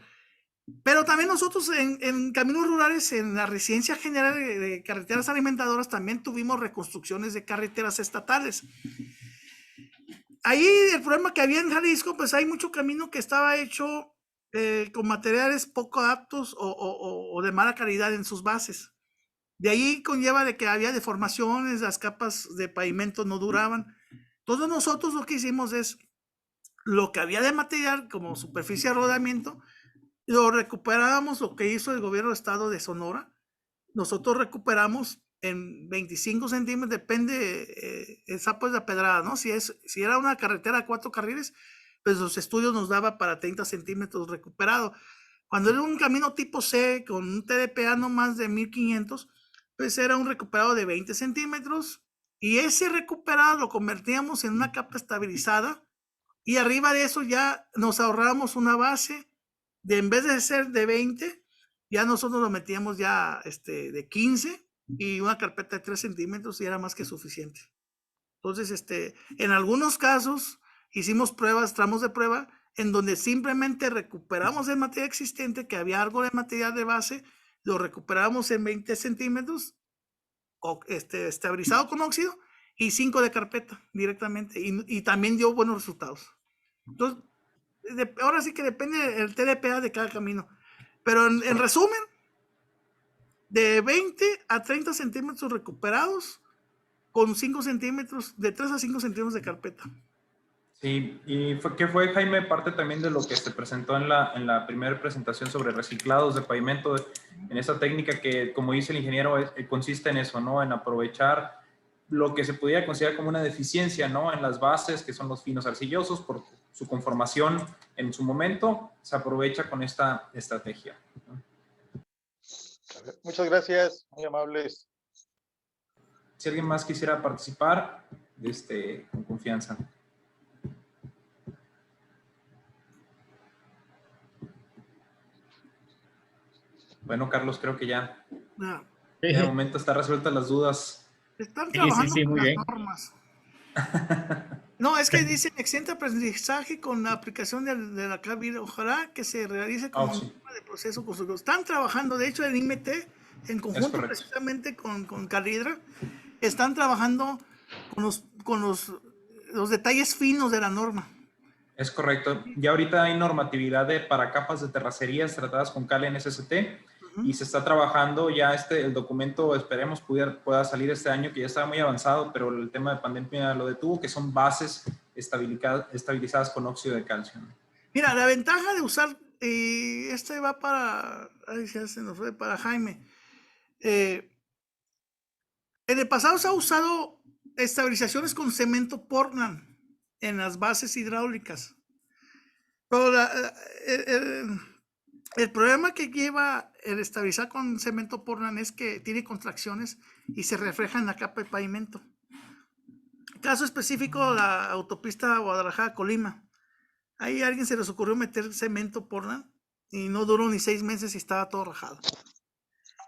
E: Pero también nosotros en caminos rurales, en la Residencia General de Carreteras Alimentadoras, también tuvimos reconstrucciones de carreteras estatales. Ahí el problema que había en Jalisco, pues hay mucho camino que estaba hecho con materiales poco aptos o de mala calidad en sus bases. De ahí conlleva de que había deformaciones, las capas de pavimento no duraban. Entonces nosotros lo que hicimos es, lo que había de material como superficie de rodamiento, lo recuperábamos, lo que hizo el gobierno del estado de Sonora. Nosotros recuperamos en 25 centímetros, depende el sapo de la pedrada, ¿no? Si era una carretera de 4 carriles, pues los estudios nos daba para 30 centímetros recuperado. Cuando era un camino tipo C, con un TDPA no más de 1500, pues era un recuperado de 20 centímetros, y ese recuperado lo convertíamos en una capa estabilizada, y arriba de eso ya nos ahorrábamos una base de, en vez de ser de 20, ya nosotros lo metíamos ya de 15 y una carpeta de 3 centímetros, y era más que suficiente. Entonces, en algunos casos hicimos pruebas, tramos de prueba, en donde simplemente recuperamos el material existente, que había algo de material de base, lo recuperamos en 20 centímetros, estabilizado con óxido, y 5 de carpeta directamente, y también dio buenos resultados. Entonces, ahora sí que depende del TDPA de cada camino. Pero en resumen, de 20 a 30 centímetros recuperados, con 5 centímetros, de 3 a 5 centímetros de carpeta.
D: Sí, y que fue, Jaime, parte también de lo que se presentó en la primera presentación sobre reciclados de pavimento, en esa técnica que, como dice el ingeniero, consiste en eso, ¿no? En aprovechar lo que se podía considerar como una deficiencia, ¿no? En las bases, que son los finos arcillosos, por su conformación en su momento, se aprovecha con esta estrategia, ¿no?
K: Muchas gracias, muy amables.
D: Si alguien más quisiera participar, con confianza. Bueno, Carlos, creo que ya de momento están resueltas las dudas.
E: Están trabajando
A: muy
E: con las
A: bien.
E: normas. No, es que dice excelente aprendizaje con la aplicación de la clave. Ojalá que se realice como
D: Sí.
E: norma de proceso constructivo. Están trabajando, de hecho, el IMT, en conjunto
D: correcto.
E: precisamente con Calidra, están trabajando con los detalles finos de la norma.
D: Es correcto. Ya ahorita hay normatividad para capas de terracerías tratadas con cal en SST, y se está trabajando ya el documento, esperemos pueda salir este año, que ya está muy avanzado, pero el tema de pandemia lo detuvo, que son bases estabilizadas con óxido de calcio.
E: Mira, la ventaja de usar, va para, ya se nos fue, para Jaime. En el pasado se ha usado estabilizaciones con cemento Portland en las bases hidráulicas. Pero el problema que lleva el estabilizar con cemento Portland es que tiene contracciones y se refleja en la capa de pavimento. Caso específico, la autopista Guadalajara-Colima. Ahí a alguien se les ocurrió meter cemento Portland y no duró ni 6 meses y estaba todo rajado.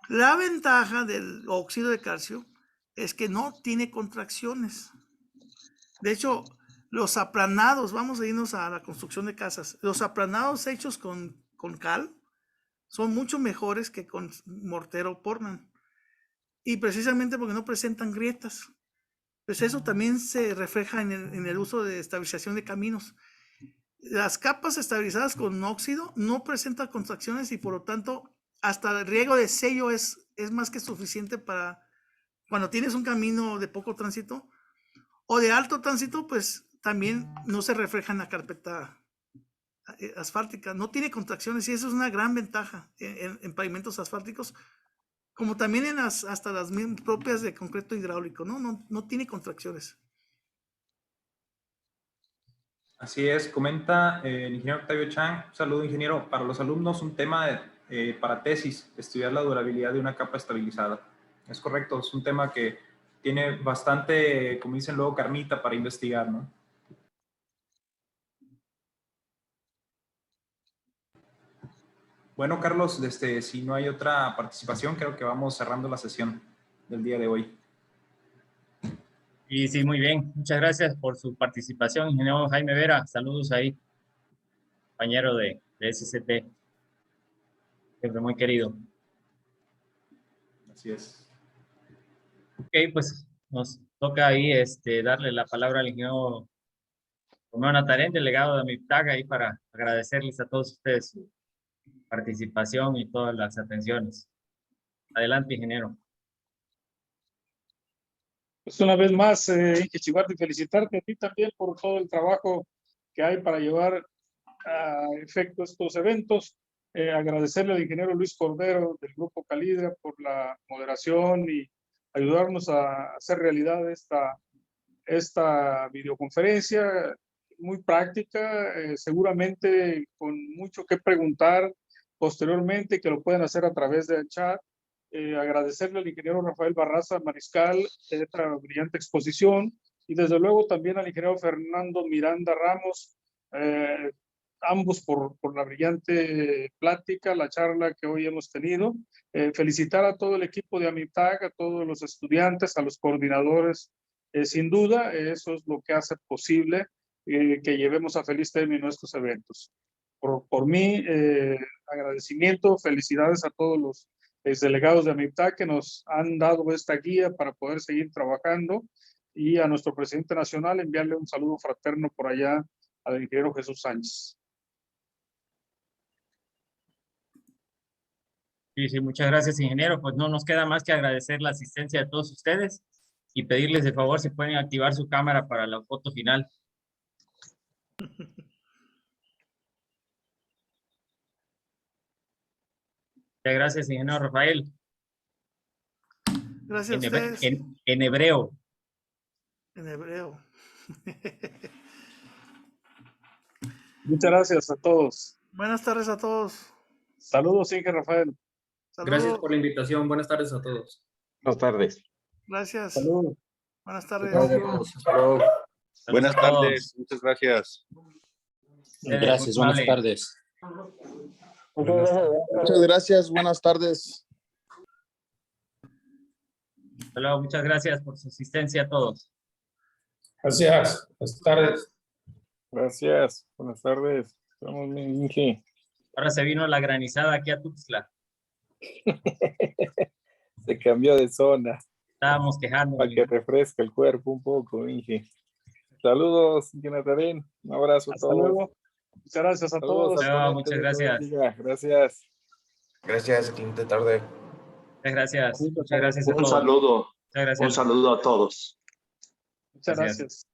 E: La ventaja del óxido de calcio es que no tiene contracciones. De hecho, los aplanados, vamos a irnos a la construcción de casas, los aplanados hechos con cal son mucho mejores que con mortero Portland. Y precisamente porque no presentan grietas. Pues eso también se refleja en el uso de estabilización de caminos. Las capas estabilizadas con óxido no presentan contracciones, y por lo tanto hasta el riego de sello es más que suficiente para cuando tienes un camino de poco tránsito o de alto tránsito, pues también no se refleja en la carpeta asfáltica, no tiene contracciones, y eso es una gran ventaja en pavimentos asfálticos, como también en hasta las propias de concreto hidráulico, no tiene contracciones.
D: Así es, comenta el ingeniero Octavio Chang. Un saludo, ingeniero. Para los alumnos, un tema para tesis, estudiar la durabilidad de una capa estabilizada. Es correcto, es un tema que tiene bastante, como dicen luego, carnita para investigar, ¿no? Bueno, Carlos, si no hay otra participación, creo que vamos cerrando la sesión del día de hoy.
A: Y sí, muy bien. Muchas gracias por su participación, ingeniero Jaime Vera. Saludos ahí, compañero de SCT. Siempre muy querido.
D: Así es.
A: Ok, pues nos toca ahí darle la palabra al ingeniero Romeo Natarén, delegado de AMIPTAC, ahí para agradecerles a todos ustedes su participación y todas las atenciones. Adelante, ingeniero.
C: Pues una vez más, Inge Chivardi, felicitarte a ti también por todo el trabajo que hay para llevar a efecto estos eventos. Agradecerle al ingeniero Luis Cordero del Grupo Calidra por la moderación y ayudarnos a hacer realidad esta videoconferencia muy práctica, seguramente con mucho que preguntar posteriormente, que lo pueden hacer a través del chat. Agradecerle al ingeniero Rafael Barraza Mariscal de esta brillante exposición y desde luego también al ingeniero Fernando Miranda Ramos, ambos por la brillante plática, la charla que hoy hemos tenido. Felicitar a todo el equipo de AMIPTAC, a todos los estudiantes, a los coordinadores. Sin duda, eso es lo que hace posible que llevemos a feliz término estos eventos. Por mí, agradecimiento, felicidades a todos los delegados de AMIPTAC que nos han dado esta guía para poder seguir trabajando, y a nuestro presidente nacional enviarle un saludo fraterno por allá al ingeniero Jesús Sánchez.
A: Sí, muchas gracias, ingeniero. Pues no nos queda más que agradecer la asistencia de todos ustedes y pedirles de favor si pueden activar su cámara para la foto final. Muchas gracias, ingeniero Rafael.
E: Gracias a ustedes.
A: En hebreo.
E: En hebreo.
C: Muchas gracias a todos.
E: Buenas tardes a todos.
C: Saludos, Inge Rafael.
E: Saludos.
H: Gracias por la invitación. Buenas tardes a todos.
L: Buenas tardes.
E: Gracias.
C: Saludos.
E: Buenas tardes.
L: Buenas tardes. Muchas gracias.
M: Gracias. Buenas tardes.
N: Muchas gracias. Buenas tardes.
A: Hola, muchas gracias por su asistencia a todos.
C: Gracias. Buenas tardes.
L: Gracias. Buenas tardes. Estamos bien, Inge.
A: Ahora se vino la granizada aquí a Tuxtla.
L: Se cambió de zona.
A: Estábamos quejando.
L: Para que refresque el cuerpo un poco, Inge. Saludos, Inge Natarén. Un abrazo a todos.
C: Luego. Muchas gracias a todos.
A: Muchas gracias.
L: Gracias.
O: Gracias, excelente tarde.
A: Muchas gracias. Muchas gracias a todos.
O: Un saludo.
A: Muchas gracias.
O: Un saludo a todos.
C: Muchas gracias.